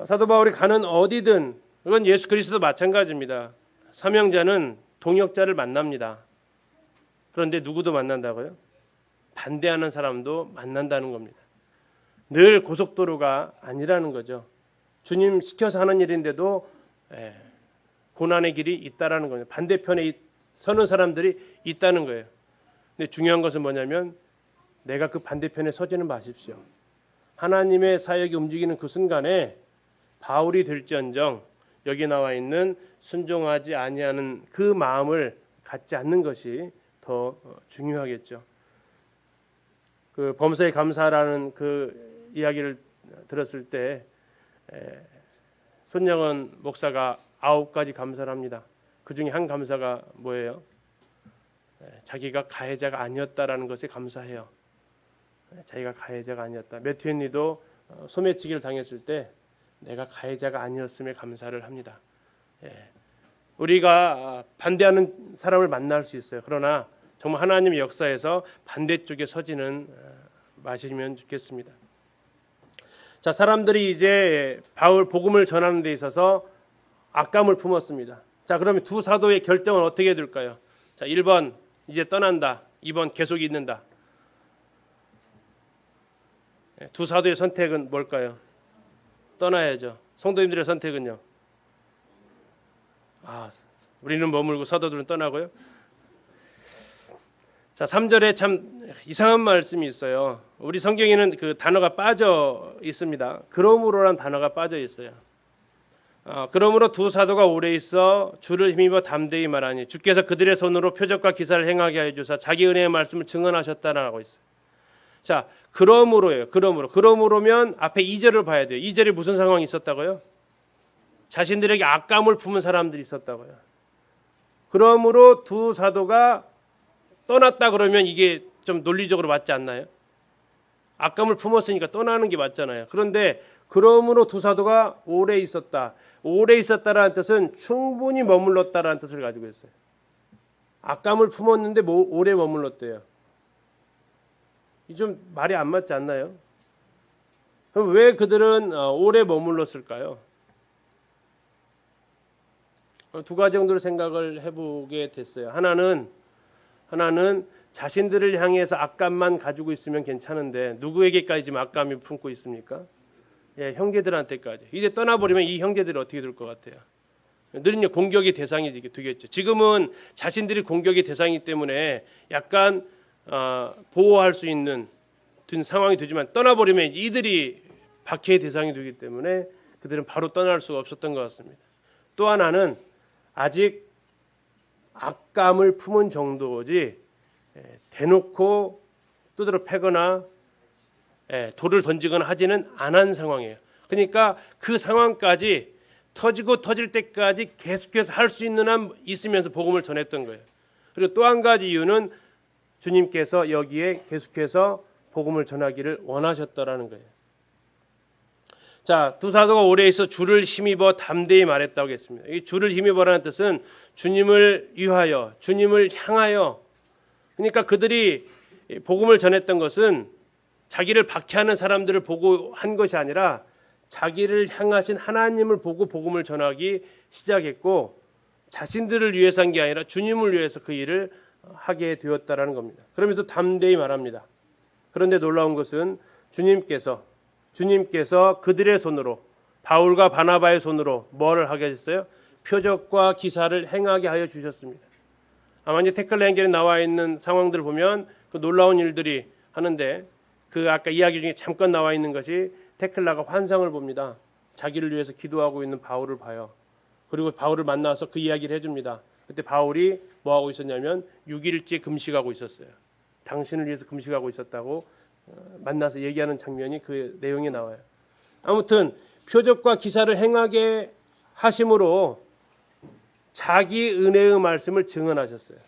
사도 바울이 가는 어디든 그건 예수 그리스도 마찬가지입니다. 사명자는 동역자를 만납니다. 그런데 누구도 만난다고요? 반대하는 사람도 만난다는 겁니다. 늘 고속도로가 아니라는 거죠. 주님 시켜서 하는 일인데도 고난의 길이 있다라는 거예요. 반대편에 서는 사람들이 있다는 거예요. 근데 중요한 것은 뭐냐면 내가 그 반대편에 서지는 마십시오. 하나님의 사역이 움직이는 그 순간에 바울이 될지언정 여기 나와 있는 순종하지 아니하는 그 마음을 갖지 않는 것이 더 중요하겠죠. 그 범사에 감사라는 그 이야기를 들었을 때 손영은 목사가 9가지 감사를 합니다. 그 중에 한 감사가 뭐예요? 자기가 가해자가 아니었다라는 것에 감사해요. 자기가 가해자가 아니었다. 매튜 헨리도 소매치기를 당했을 때 내가 가해자가 아니었음에 감사를 합니다. 우리가 반대하는 사람을 만날 수 있어요. 그러나 정말 하나님의 역사에서 반대쪽에 서지는 마시면 좋겠습니다. 자, 사람들이 이제 바울 복음을 전하는 데 있어서 악감을 품었습니다. 자, 그러면 두 사도의 결정은 어떻게 될까요? 자, 1번 이제 떠난다. 2번 계속 있는다. 두 사도의 선택은 뭘까요? 떠나야죠. 성도님들의 선택은요? 우리는 머물고 사도들은 떠나고요. 자, 3절에 참 이상한 말씀이 있어요. 우리 성경에는 그 단어가 빠져 있습니다. 그러므로란 단어가 빠져 있어요. 그러므로 두 사도가 오래 있어 주를 힘입어 담대히 말하니 주께서 그들의 손으로 표적과 기사를 행하게 하여 주사 자기 은혜의 말씀을 증언하셨다라고 있어요. 자, 그러므로예요. 그러므로면 앞에 2절을 봐야 돼요. 2절에 무슨 상황이 있었다고요? 자신들에게 악감을 품은 사람들이 있었다고요. 그러므로 두 사도가 떠났다 그러면 이게 좀 논리적으로 맞지 않나요? 악감을 품었으니까 떠나는 게 맞잖아요. 그런데 그러므로 두 사도가 오래 있었다. 오래 있었다라는 뜻은 충분히 머물렀다라는 뜻을 가지고 있어요. 악감을 품었는데 오래 머물렀대요. 이 좀 말이 안 맞지 않나요? 그럼 왜 그들은 오래 머물렀을까요? 두 가지 정도로 생각을 해보게 됐어요. 하나는 자신들을 향해서 악감만 가지고 있으면 괜찮은데 누구에게까지 지금 악감이 품고 있습니까? 형제들한테까지. 이제 떠나버리면 이 형제들이 어떻게 될 것 같아요? 늘 공격의 대상이 되겠죠. 지금은 자신들이 공격의 대상이기 때문에 약간 보호할 수 있는 상황이 되지만 떠나버리면 이들이 박해의 대상이 되기 때문에 그들은 바로 떠날 수가 없었던 것 같습니다. 또 하나는 아직 악감을 품은 정도지 대놓고 두드러 패거나 돌을 던지거나 하지는 않은 상황이에요. 그러니까 그 상황까지 터질 때까지 계속해서 할 수 있는 한 있으면서 복음을 전했던 거예요. 그리고 또 한 가지 이유는 주님께서 여기에 계속해서 복음을 전하기를 원하셨다라는 거예요. 자, 두 사도가 오래 있어 주를 힘입어 담대히 말했다고 했습니다. 이 주를 힘입어라는 뜻은 주님을 위하여, 주님을 향하여. 그러니까 그들이 복음을 전했던 것은 자기를 박해하는 사람들을 보고 한 것이 아니라 자기를 향하신 하나님을 보고 복음을 전하기 시작했고 자신들을 위해서 한 게 아니라 주님을 위해서 그 일을 하게 되었다라는 겁니다. 그러면서 담대히 말합니다. 그런데 놀라운 것은 주님께서 그들의 손으로 바울과 바나바의 손으로 뭐를 하게 하셨어요? 표적과 기사를 행하게 하여 주셨습니다. 아마 이제 테클레행전에 나와 있는 상황들을 보면 그 놀라운 일들이 하는데 그 아까 이야기 중에 잠깐 나와 있는 것이 테클라가 환상을 봅니다. 자기를 위해서 기도하고 있는 바울을 봐요. 그리고 바울을 만나서 그 이야기를 해줍니다. 그때 바울이 뭐 하고 있었냐면 6일째 금식하고 있었어요. 당신을 위해서 금식하고 있었다고 만나서 얘기하는 장면이 그 내용에 나와요. 아무튼 표적과 기사를 행하게 하심으로 자기 은혜의 말씀을 증언하셨어요.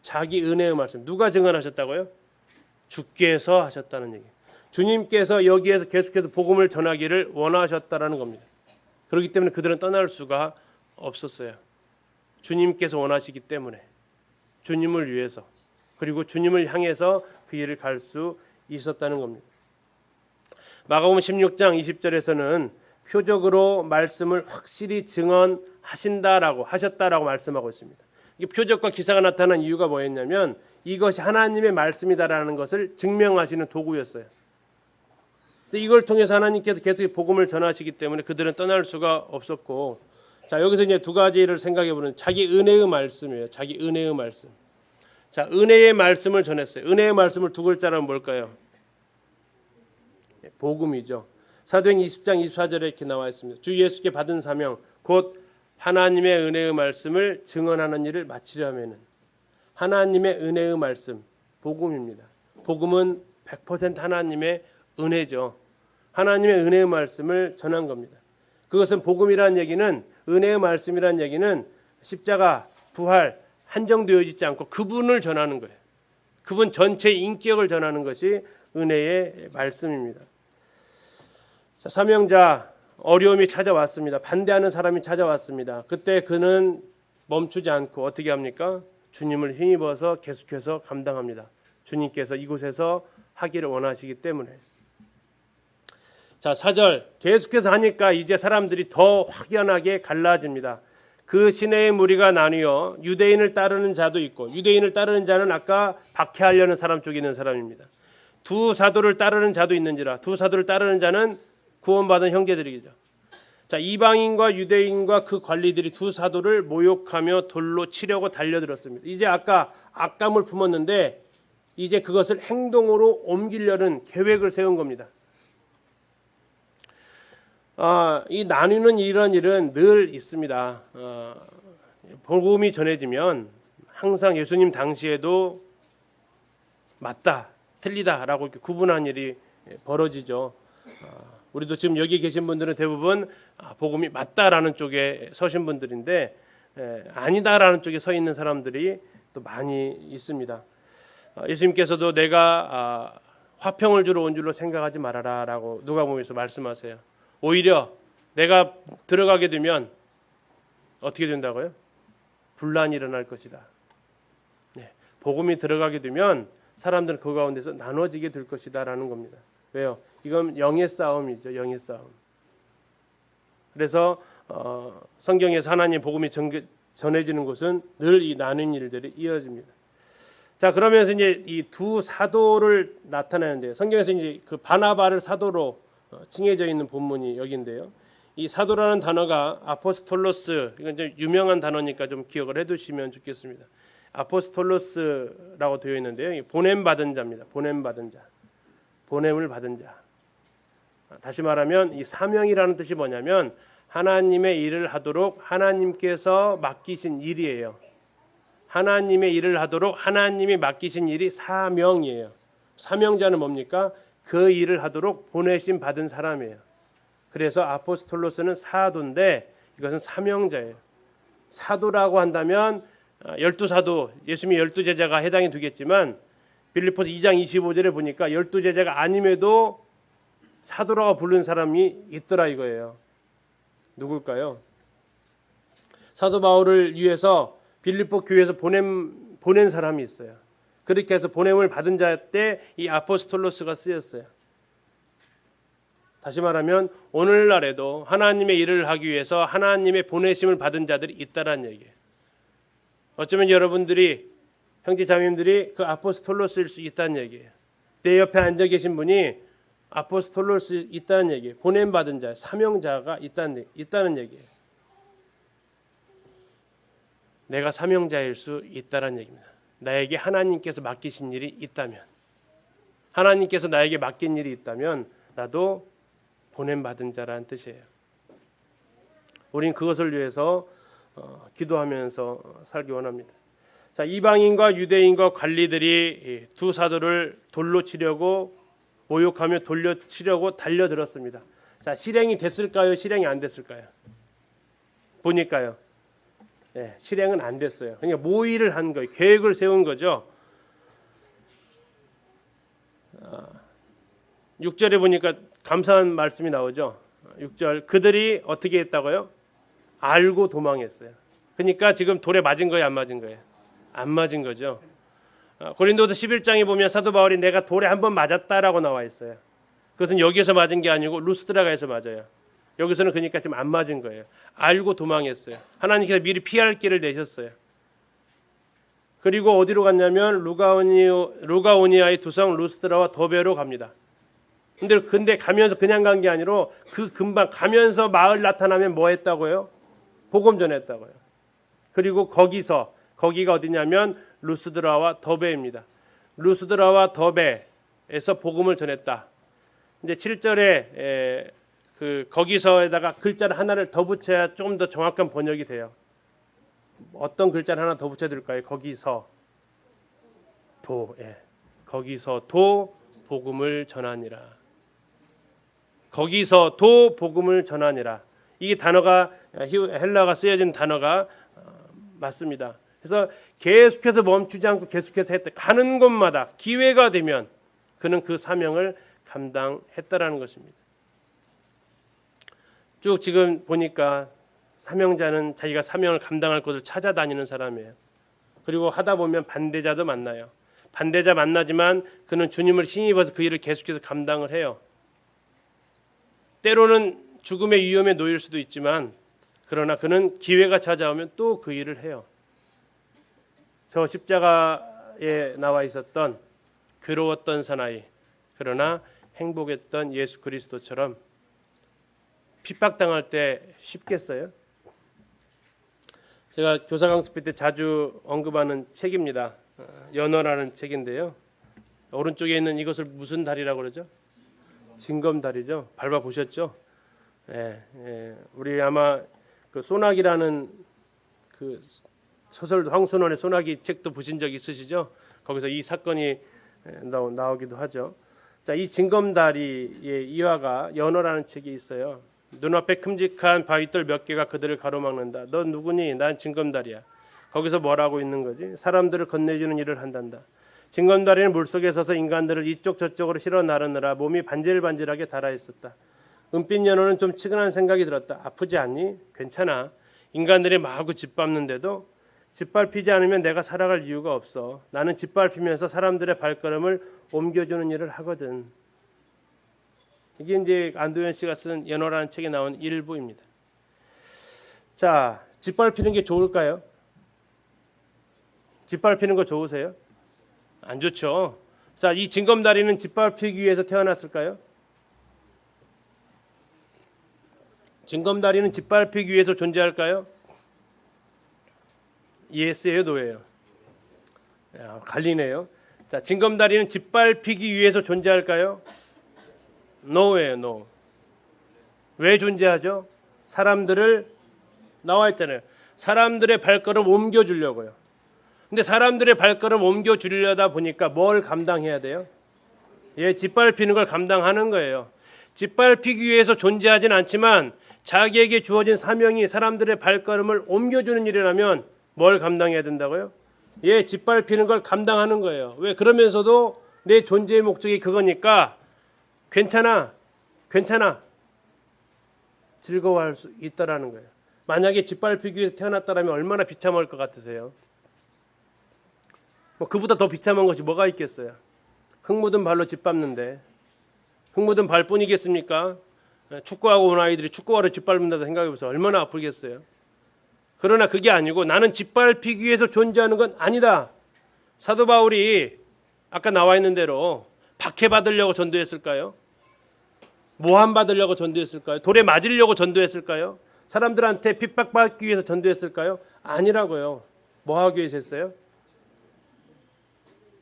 자기 은혜의 말씀. 누가 증언하셨다고요? 주께서 하셨다는 얘기. 주님께서 여기에서 계속해서 복음을 전하기를 원하셨다라는 겁니다. 그렇기 때문에 그들은 떠날 수가 없었어요. 주님께서 원하시기 때문에 주님을 위해서 그리고 주님을 향해서 그 일을 갈 수 있었다는 겁니다. 마가복음 16장 20절에서는 표적으로 말씀을 확실히 증언하신다라고 하셨다라고 말씀하고 있습니다. 이게 표적과 기사가 나타난 이유가 뭐였냐면 이것이 하나님의 말씀이다라는 것을 증명하시는 도구였어요. 이걸 통해서 하나님께서 계속 복음을 전하시기 때문에 그들은 떠날 수가 없었고, 자 여기서 이제 두 가지를 생각해 보는 자기 은혜의 말씀이에요. 자기 은혜의 말씀. 자 은혜의 말씀을 전했어요. 은혜의 말씀을 두 글자라면 뭘까요? 복음이죠. 사도행 20장 24절에 이렇게 나와 있습니다. 주 예수께 받은 사명 곧 하나님의 은혜의 말씀을 증언하는 일을 마치려 하면은 하나님의 은혜의 말씀 복음입니다. 복음은 100% 하나님의 은혜죠. 하나님의 은혜의 말씀을 전한 겁니다. 그것은 복음이라는 얘기는, 은혜의 말씀이라는 얘기는 십자가, 부활, 한정되어 있지 않고 그분을 전하는 거예요. 그분 전체의 인격을 전하는 것이 은혜의 말씀입니다. 자, 사명자, 어려움이 찾아왔습니다. 반대하는 사람이 찾아왔습니다. 그때 그는 멈추지 않고 어떻게 합니까? 주님을 힘입어서 계속해서 감당합니다. 주님께서 이곳에서 하기를 원하시기 때문에. 자, 4절 계속해서 하니까 이제 사람들이 더 확연하게 갈라집니다. 그 시내의 무리가 나뉘어 유대인을 따르는 자도 있고, 유대인을 따르는 자는 아까 박해하려는 사람 쪽에 있는 사람입니다. 두 사도를 따르는 자도 있는지라. 두 사도를 따르는 자는 구원받은 형제들이죠. 자, 이방인과 유대인과 그 관리들이 두 사도를 모욕하며 돌로 치려고 달려들었습니다. 이제 아까 악감을 품었는데 이제 그것을 행동으로 옮기려는 계획을 세운 겁니다. 이 나뉘는 이런 일은 늘 있습니다. 복음이 전해지면 항상 예수님 당시에도 맞다, 틀리다라고 이렇게 구분한 일이 벌어지죠. 우리도 지금 여기 계신 분들은 대부분 복음이 맞다라는 쪽에 서신 분들인데 아니다라는 쪽에 서 있는 사람들이 또 많이 있습니다. 예수님께서도 내가 화평을 주러 온 줄로 생각하지 말아라라고 누가복음에서 말씀하세요. 오히려 내가 들어가게 되면 어떻게 된다고요? 분란이 일어날 것이다. 복음이 들어가게 되면 사람들은 그 가운데서 나눠지게 될 것이다라는 겁니다. 왜요? 이건 영의 싸움이죠. 영의 싸움. 그래서 성경에서 하나님 복음이 전해지는 곳은 늘 이 나눈 일들이 이어집니다. 자, 그러면서 이제 이 두 사도를 나타내는데요. 성경에서 이제 그 바나바를 사도로 칭해져 있는 본문이 여기인데요. 이 사도라는 단어가 아포스톨로스, 이건 좀 유명한 단어니까 좀 기억을 해두시면 좋겠습니다. 아포스톨로스라고 되어 있는데요. 보냄 받은 자입니다. 보냄 받은 자, 보냄을 받은 자. 다시 말하면 이 사명이라는 뜻이 뭐냐면 하나님의 일을 하도록 하나님께서 맡기신 일이에요. 하나님의 일을 하도록 하나님이 맡기신 일이 사명이에요. 사명자는 뭡니까? 그 일을 하도록 보내심 받은 사람이에요. 그래서 아포스톨로스는 사도인데 이것은 사명자예요. 사도라고 한다면 12사도, 예수님이 12제자가 해당이 되겠지만 빌립보서 2장 25절에 보니까 12제자가 아님에도 사도라고 부르는 사람이 있더라 이거예요. 누굴까요? 사도 바울을 위해서 빌립보 교회에서 보낸 사람이 있어요. 그렇게 해서 보냄을 받은 자 때 이 아포스톨로스가 쓰였어요. 다시 말하면 오늘날에도 하나님의 일을 하기 위해서 하나님의 보내심을 받은 자들이 있다라는 얘기예요. 어쩌면 여러분들이 형제 자매님들이 그 아포스톨로스일 수 있다는 얘기예요. 내 옆에 앉아 계신 분이 아포스톨로스 있다는 얘기예요. 보냄 받은 자, 사명자가 있다는 얘기예요. 내가 사명자일 수 있다는 얘기입니다. 나에게 하나님께서 맡기신 일이 있다면, 하나님께서 나에게 맡긴 일이 있다면 나도 보냄 받은 자라는 뜻이에요. 우린 그것을 위해서 기도하면서 살기 원합니다. 자, 이방인과 유대인과 관리들이 두 사도를 돌로 치려고 모욕하며 돌려 치려고 달려들었습니다. 자, 실행이 됐을까요? 실행이 안 됐을까요? 보니까요. 네, 실행은 안 됐어요. 그러니까 모의를 한 거예요. 계획을 세운 거죠. 6절에 보니까 감사한 말씀이 나오죠. 6절 그들이 어떻게 했다고요? 알고 도망했어요. 그러니까 지금 돌에 맞은 거예요, 안 맞은 거예요? 안 맞은 거죠. 고린도서 11장에 보면 사도 바울이 내가 돌에 한번 맞았다라고 나와 있어요. 그것은 여기에서 맞은 게 아니고 루스드라가에서 맞아요. 여기서는 그러니까 지금 안 맞은 거예요. 알고 도망했어요. 하나님께서 미리 피할 길을 내셨어요. 그리고 어디로 갔냐면 루가오니아의 두성 루스드라와 더베로 갑니다. 근데 가면서 그냥 간 게 아니라 그 금방 가면서 마을 나타나면 뭐 했다고요? 복음 전했다고요. 그리고 거기가 어디냐면 루스드라와 더베입니다. 루스드라와 더베에서 복음을 전했다. 이제 7절에 그 거기서에다가 글자를 하나를 더 붙여야 좀 더 정확한 번역이 돼요. 어떤 글자를 하나 더 붙여야 될까요? 거기서 거기서도 복음을 전하니라. 거기서도 복음을 전하니라. 이 단어가 헬라어가 쓰여진 단어가 맞습니다. 그래서 계속해서 멈추지 않고 계속해서 했다. 가는 곳마다 기회가 되면 그는 그 사명을 감당했다라는 것입니다. 쭉 지금 보니까 사명자는 자기가 사명을 감당할 곳을 찾아다니는 사람이에요. 그리고 하다 보면 반대자도 만나요. 반대자 만나지만 그는 주님을 힘입어서 그 일을 계속해서 감당을 해요. 때로는 죽음의 위험에 놓일 수도 있지만 그러나 그는 기회가 찾아오면 또 그 일을 해요. 저 십자가에 나와 있었던 괴로웠던 사나이 그러나 행복했던 예수 그리스도처럼 핍박당할 때 쉽겠어요? 제가 교사 강습할 때 자주 언급하는 책입니다. 연어라는 책인데요. 오른쪽에 있는 이것을 무슨 다리라고 그러죠? 징검다리죠. 밟아 보셨죠? 우리 아마 그 소나기라는 그 소설 황순원의 소나기 책도 보신 적 있으시죠? 거기서 이 사건이 나오기도 하죠. 자, 이 징검다리의 이화가 연어라는 책이 있어요. 눈앞에 큼직한 바위돌 몇 개가 그들을 가로막는다. 넌 누구니? 난 징검다리야. 거기서 뭐라고 있는 거지? 사람들을 건네주는 일을 한단다. 징검다리는 물속에 서서 인간들을 이쪽 저쪽으로 실어 나르느라 몸이 반질반질하게 달아 있었다. 은빛 연어는 좀 치근한 생각이 들었다. 아프지 않니? 괜찮아. 인간들이 마구 짓밟는데도 짓밟히지 않으면 내가 살아갈 이유가 없어. 나는 짓밟히면서 사람들의 발걸음을 옮겨주는 일을 하거든. 이게 이제 안도현 씨가 쓴 연어라는 책에 나온 일부입니다. 자, 짓밟히는 게 좋을까요? 짓밟히는 거 좋으세요? 안 좋죠. 자, 이 징검다리는 짓밟히기 위해서 태어났을까요? 징검다리는 짓밟히기 위해서 존재할까요? 예스예요, 노예요? 야, 갈리네요. 자, 징검다리는 짓밟히기 위해서 존재할까요? 노예요, no. 왜 존재하죠? 사람들을 나와 있잖아요. 사람들의 발걸음 옮겨주려고요. 근데 사람들의 발걸음 옮겨주려다 보니까 뭘 감당해야 돼요? 짓밟히는 걸 감당하는 거예요. 짓밟히기 위해서 존재하진 않지만 자기에게 주어진 사명이 사람들의 발걸음을 옮겨주는 일이라면 뭘 감당해야 된다고요? 짓밟히는 걸 감당하는 거예요. 왜? 그러면서도 내 존재의 목적이 그거니까 괜찮아. 즐거워할 수 있다라는 거예요. 만약에 짓밟히기 위해서 태어났다면 얼마나 비참할 것 같으세요? 그보다 더 비참한 것이 뭐가 있겠어요? 흙 묻은 발로 짓밟는데 흙 묻은 발뿐이겠습니까? 축구하고 온 아이들이 축구화로 짓밟는다고 생각해보세요. 얼마나 아프겠어요? 그러나 그게 아니고 나는 짓밟히기 위해서 존재하는 건 아니다. 사도 바울이 아까 나와 있는 대로 박해받으려고 전도했을까요? 모함받으려고 전도했을까요? 돌에 맞으려고 전도했을까요? 사람들한테 핍박받기 위해서 전도했을까요? 아니라고요. 뭐 하기 위해서 했어요?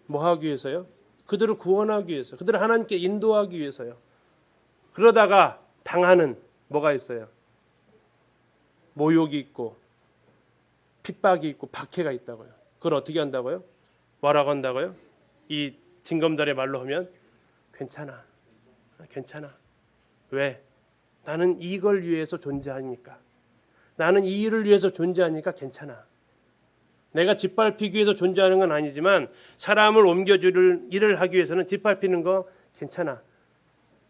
뭐 하기 위해서요? 그들을 구원하기 위해서, 그들을 하나님께 인도하기 위해서요. 그러다가 당하는 뭐가 있어요? 모욕이 있고 핍박이 있고 박해가 있다고요. 그걸 어떻게 한다고요? 뭐라고 한다고요? 이 징검다리 말로 하면 괜찮아. 왜? 나는 이걸 위해서 존재하니까. 나는 이 일을 위해서 존재하니까 괜찮아. 내가 짓밟히기 위해서 존재하는 건 아니지만 사람을 옮겨줄 일을 하기 위해서는 짓밟히는 거 괜찮아.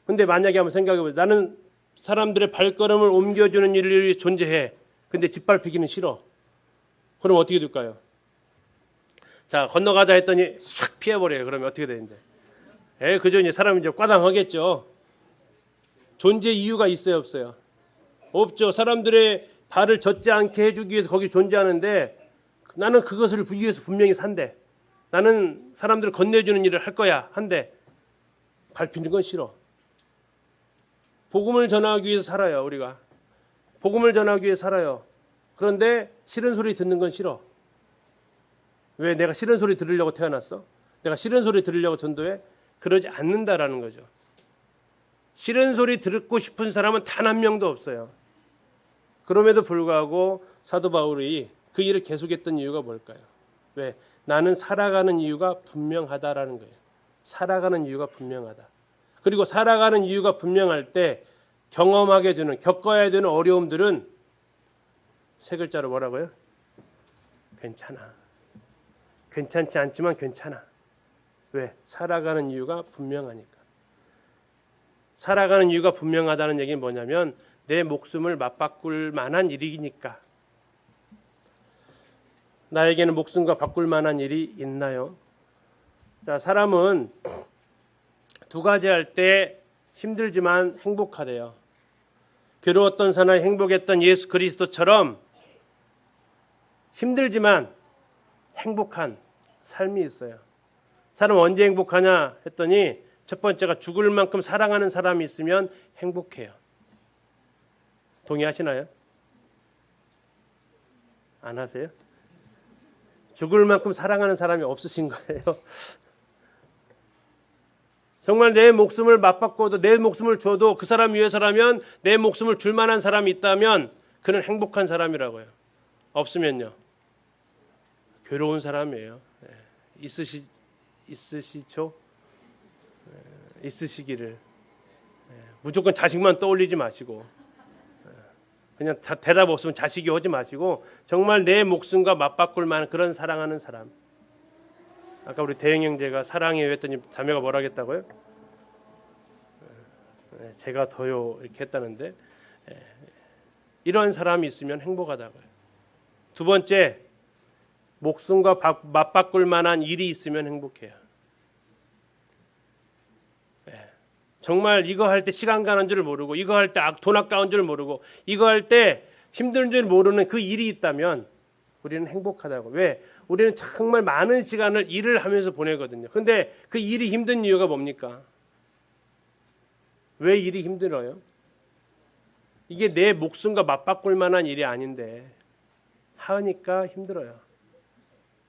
근데 만약에 한번 생각해보세요. 나는 사람들의 발걸음을 옮겨주는 일을 위해 존재해. 근데 짓밟히기는 싫어. 그럼 어떻게 될까요? 자, 건너가자 했더니 샥 피해버려요. 그러면 어떻게 되는데? 그저 이제 사람이 이제 꽈당하겠죠. 존재 이유가 있어요, 없어요? 없죠. 사람들의 발을 젖지 않게 해주기 위해서 거기 존재하는데 나는 그것을 위해서 분명히 산대. 나는 사람들을 건네주는 일을 할 거야. 한데 밟히는 건 싫어. 복음을 전하기 위해서 살아요, 우리가. 복음을 전하기 위해서 살아요. 그런데 싫은 소리 듣는 건 싫어. 왜? 내가 싫은 소리 들으려고 태어났어? 내가 싫은 소리 들으려고 전도해? 그러지 않는다라는 거죠. 싫은 소리 듣고 싶은 사람은 단 한 명도 없어요. 그럼에도 불구하고 사도 바울이 그 일을 계속했던 이유가 뭘까요? 왜? 나는 살아가는 이유가 분명하다라는 거예요. 살아가는 이유가 분명하다. 그리고 살아가는 이유가 분명할 때 경험하게 되는, 겪어야 되는 어려움들은 세 글자로 뭐라고요? 괜찮아. 괜찮지 않지만 괜찮아. 왜? 살아가는 이유가 분명하니까. 살아가는 이유가 분명하다는 얘기는 뭐냐면 내 목숨을 맞바꿀 만한 일이니까. 나에게는 목숨과 바꿀 만한 일이 있나요? 자, 사람은 두 가지 할 때 힘들지만 행복하대요. 괴로웠던 사나이 행복했던 예수 그리스도처럼 힘들지만 행복한 삶이 있어요. 사람 언제 행복하냐 했더니 첫 번째가 죽을 만큼 사랑하는 사람이 있으면 행복해요. 동의하시나요? 안 하세요? 죽을 만큼 사랑하는 사람이 없으신 거예요. 정말 내 목숨을 맞바꿔도 내 목숨을 줘도 그 사람 위해서라면 내 목숨을 줄 만한 사람이 있다면 그는 행복한 사람이라고요. 없으면요. 괴로운 사람이에요. 있으시죠? 있으시기를. 무조건 자식만 떠올리지 마시고 그냥 대답 없으면 자식이 오지 마시고 정말 내 목숨과 맞바꿀 만한 그런 사랑하는 사람. 아까 우리 대영 형제가 사랑해요 했더니 자매가 뭐라 했다고요? 제가 더요 이렇게 했다는데 이런 사람이 있으면 행복하다고요. 두 번째, 목숨과 맞바꿀 만한 일이 있으면 행복해요. 정말 이거 할 때 시간 가는 줄 모르고 이거 할 때 돈 아까운 줄 모르고 이거 할 때 힘든 줄 모르는 그 일이 있다면 우리는 행복하다고. 왜? 우리는 정말 많은 시간을 일을 하면서 보내거든요. 근데 그 일이 힘든 이유가 뭡니까? 왜 일이 힘들어요? 이게 내 목숨과 맞바꿀 만한 일이 아닌데 하니까 힘들어요.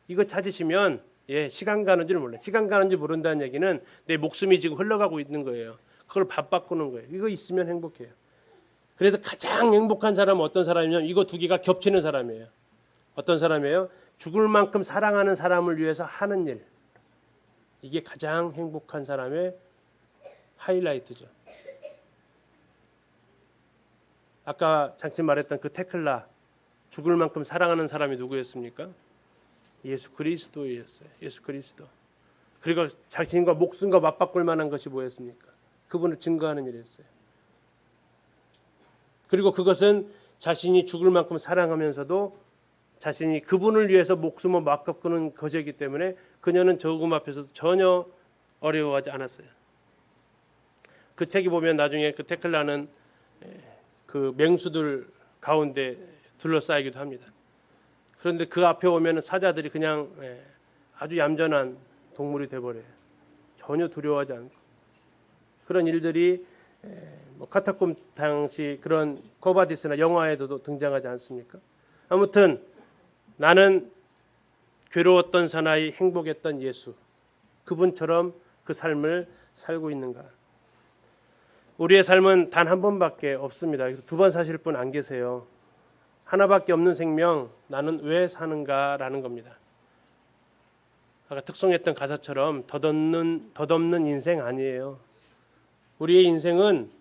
이거 찾으시면 시간 가는 줄 몰라요. 시간 가는 줄 모른다는 얘기는 내 목숨이 지금 흘러가고 있는 거예요. 그걸 맞바꾸는 거예요. 이거 있으면 행복해요. 그래서 가장 행복한 사람은 어떤 사람이냐면 이거 두 개가 겹치는 사람이에요. 어떤 사람이에요? 죽을 만큼 사랑하는 사람을 위해서 하는 일. 이게 가장 행복한 사람의 하이라이트죠. 아까 잠시 말했던 그 테클라, 죽을 만큼 사랑하는 사람이 누구였습니까? 예수 그리스도였어요. 예수 그리스도. 그리고 자신과 목숨과 맞바꿀 만한 것이 뭐였습니까? 그분을 증거하는 일이었어요. 그리고 그것은 자신이 죽을 만큼 사랑하면서도 자신이 그분을 위해서 목숨을 맞바꾸는 것이기 때문에 그녀는 저금 앞에서도 전혀 어려워하지 않았어요. 그 책이 보면 나중에 그 테클라는 그 맹수들 가운데 둘러싸이기도 합니다. 그런데 그 앞에 오면 사자들이 그냥 아주 얌전한 동물이 돼버려요. 전혀 두려워하지 않고. 그런 일들이 뭐 카타콤 당시 그런 코바디스나 영화에도 등장하지 않습니까? 아무튼 나는 괴로웠던 사나이 행복했던 예수, 그분처럼 그 삶을 살고 있는가? 우리의 삶은 단 한 번밖에 없습니다. 두 번 사실 분 안 계세요. 하나밖에 없는 생명, 나는 왜 사는가라는 겁니다. 아까 특송했던 가사처럼 덧없는 인생 아니에요. 우리의 인생은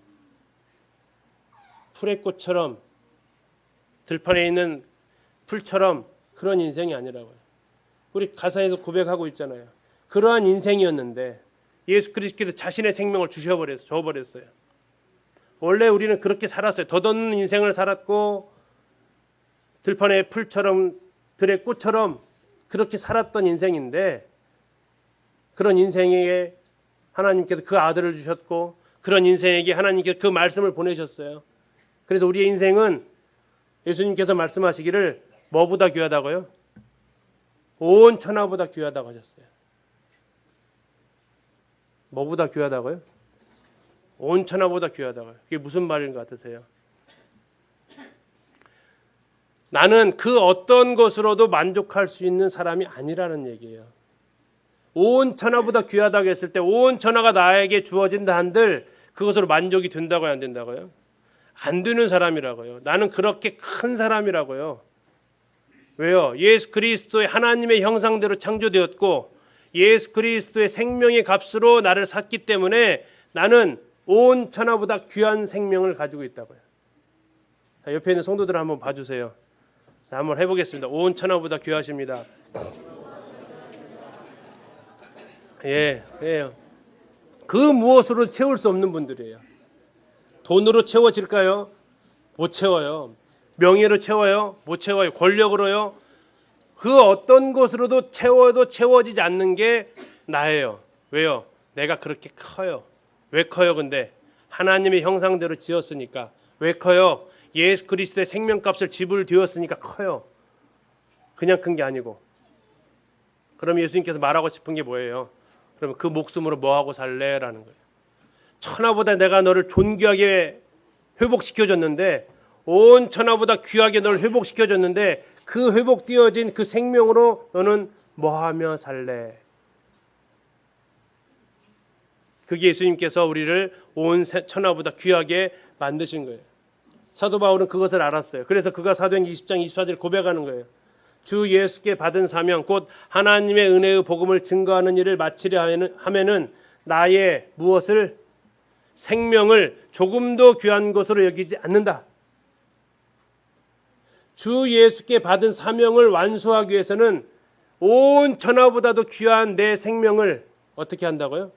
풀의 꽃처럼 들판에 있는 풀처럼 그런 인생이 아니라고요. 우리 가사에서 고백하고 있잖아요. 그러한 인생이었는데 예수 그리스도께서 자신의 생명을 줘버렸어요. 원래 우리는 그렇게 살았어요. 덧없는 인생을 살았고 들판의 풀처럼 들의 꽃처럼 그렇게 살았던 인생인데 그런 인생에게 하나님께서 그 아들을 주셨고 그런 인생에게 하나님께서 그 말씀을 보내셨어요. 그래서 우리의 인생은 예수님께서 말씀하시기를 뭐보다 귀하다고요? 온 천하보다 귀하다고 하셨어요. 뭐보다 귀하다고요? 온 천하보다 귀하다고요. 그게 무슨 말인 것 같으세요? 나는 그 어떤 것으로도 만족할 수 있는 사람이 아니라는 얘기예요. 온 천하보다 귀하다고 했을 때 온 천하가 나에게 주어진다 한들 그것으로 만족이 된다고요, 안 된다고요? 안 되는 사람이라고요. 나는 그렇게 큰 사람이라고요. 왜요? 예수 그리스도의 하나님의 형상대로 창조되었고 예수 그리스도의 생명의 값으로 나를 샀기 때문에 나는 온 천하보다 귀한 생명을 가지고 있다고요. 자, 옆에 있는 성도들 한번 봐주세요. 자, 한번 해보겠습니다. 온 천하보다 귀하십니다. 예, 예. 그 무엇으로 채울 수 없는 분들이에요. 돈으로 채워질까요? 못 채워요. 명예로 채워요? 못 채워요. 권력으로요? 그 어떤 것으로도 채워도 채워지지 않는 게 나예요. 왜요? 내가 그렇게 커요. 왜 커요? 근데 하나님의 형상대로 지었으니까. 왜 커요? 예수 그리스도의 생명값을 지불 되었으니까 커요. 그냥 큰 게 아니고. 그럼 예수님께서 말하고 싶은 게 뭐예요? 그러면 그 목숨으로 뭐하고 살래? 라는 거예요. 천하보다 내가 너를 존귀하게 회복시켜줬는데, 온 천하보다 귀하게 너를 회복시켜줬는데, 그 회복되어진 그 생명으로 너는 뭐하며 살래? 그게 예수님께서 우리를 온 천하보다 귀하게 만드신 거예요. 사도 바울은 그것을 알았어요. 그래서 그가 사도행 20장 24절 고백하는 거예요. 주 예수께 받은 사명 곧 하나님의 은혜의 복음을 증거하는 일을 마치려 하면은 나의 무엇을 생명을 조금도 귀한 것으로 여기지 않는다. 주 예수께 받은 사명을 완수하기 위해서는 온 천하보다도 귀한 내 생명을 어떻게 한다고요?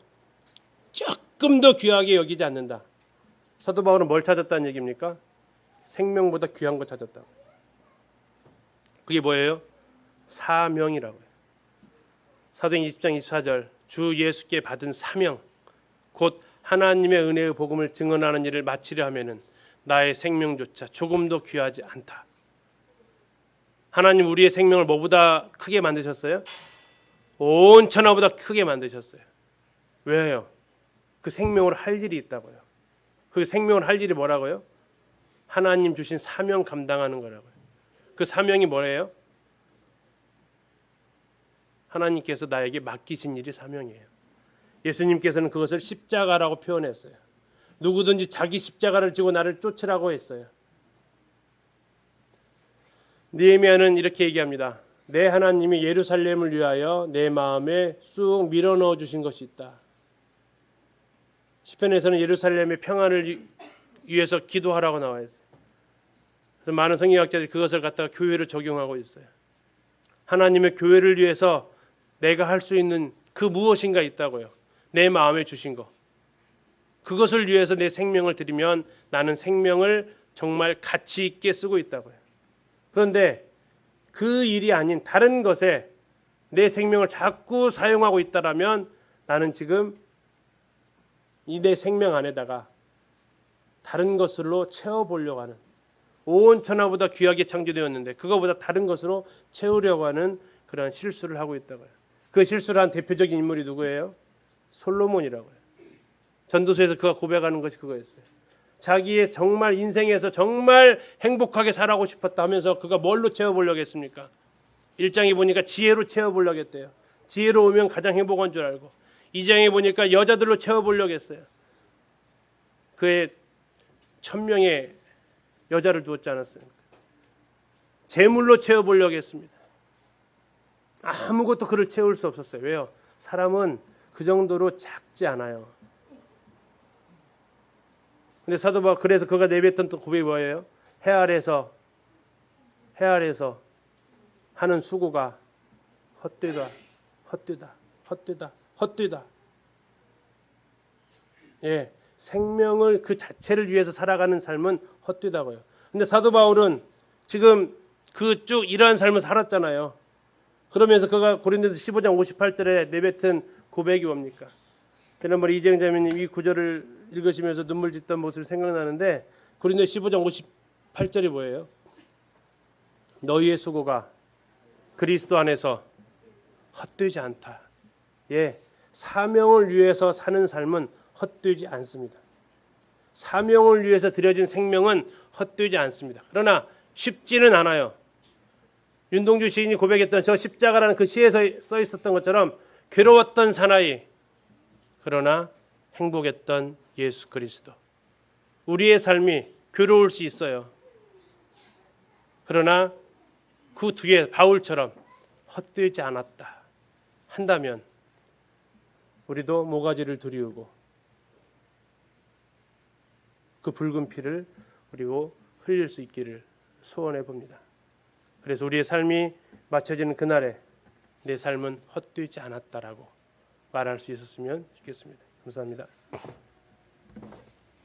조금 더 귀하게 여기지 않는다. 사도 바울은 뭘 찾았다는 얘기입니까? 생명보다 귀한 거 찾았다고. 그게 뭐예요? 사명이라고요. 사도행 20장 24절 주 예수께 받은 사명 곧 하나님의 은혜의 복음을 증언하는 일을 마치려 하면은 나의 생명조차 조금도 귀하지 않다. 하나님 우리의 생명을 뭐보다 크게 만드셨어요? 온 천하보다 크게 만드셨어요. 왜요? 그 생명으로 할 일이 있다고요. 그 생명을 할 일이 뭐라고요? 하나님 주신 사명 감당하는 거라고요. 그 사명이 뭐예요? 하나님께서 나에게 맡기신 일이 사명이에요. 예수님께서는 그것을 십자가라고 표현했어요. 누구든지 자기 십자가를 지고 나를 쫓으라고 했어요. 느헤미야는 이렇게 얘기합니다. 내 하나님이 예루살렘을 위하여 내 마음에 쑥 밀어넣어 주신 것이 있다. 시편에서는 예루살렘의 평안을 위해서 기도하라고 나와 있어요. 그래서 많은 성경학자들이 그것을 갖다가 교회로 적용하고 있어요. 하나님의 교회를 위해서 내가 할 수 있는 그 무엇인가 있다고요. 내 마음에 주신 거. 그것을 위해서 내 생명을 드리면 나는 생명을 정말 가치 있게 쓰고 있다고요. 그런데 그 일이 아닌 다른 것에 내 생명을 자꾸 사용하고 있다라면 나는 지금 이 내 생명 안에다가 다른 것으로 채워보려고 하는, 온 천하보다 귀하게 창조되었는데 그거보다 다른 것으로 채우려고 하는 그런 실수를 하고 있다고요. 그 실수를 한 대표적인 인물이 누구예요? 솔로몬이라고요. 전도서에서 그가 고백하는 것이 그거였어요. 자기의 정말 인생에서 정말 행복하게 살아가고 싶었다 하면서 그가 뭘로 채워보려고 했습니까? 1장에 보니까 지혜로 채워보려고 했대요. 지혜로 오면 가장 행복한 줄 알고. 2장에 보니까 여자들로 채워보려고 했어요. 그의 1000명의 여자를 두었지 않았습니까? 재물로 채워보려고 했습니다. 아무것도 그를 채울 수 없었어요. 왜요? 사람은 그 정도로 작지 않아요. 근데 사도 바울 그래서 그가 내뱉던 또 고백이 뭐예요? 해 아래서 하는 수고가 헛되다. 예, 생명을 그 자체를 위해서 살아가는 삶은 헛되다고요. 근데 사도 바울은 지금 그 쭉 이러한 삶을 살았잖아요. 그러면서 그가 고린도서 15장 58절에 내뱉은 고백이 뭡니까? 지난번에 이재영 자매님 이 구절을 읽으시면서 눈물 짓던 모습이 생각나는데 고린도서 15장 58절이 뭐예요? 너희의 수고가 그리스도 안에서 헛되지 않다. 예, 사명을 위해서 사는 삶은 헛되지 않습니다. 사명을 위해서 드려진 생명은 헛되지 않습니다. 그러나 쉽지는 않아요. 윤동주 시인이 고백했던 저 십자가라는 그 시에서 써 있었던 것처럼 괴로웠던 사나이, 그러나 행복했던 예수 그리스도. 우리의 삶이 괴로울 수 있어요. 그러나 그 뒤에 바울처럼 헛되지 않았다 한다면 우리도 모가지를 들이우고 그 붉은 피를 그리고 흘릴 수 있기를 소원해 봅니다. 그래서 우리의 삶이 마쳐지는 그날에 내 삶은 헛되지 않았다라고 말할 수 있었으면 좋겠습니다. 감사합니다.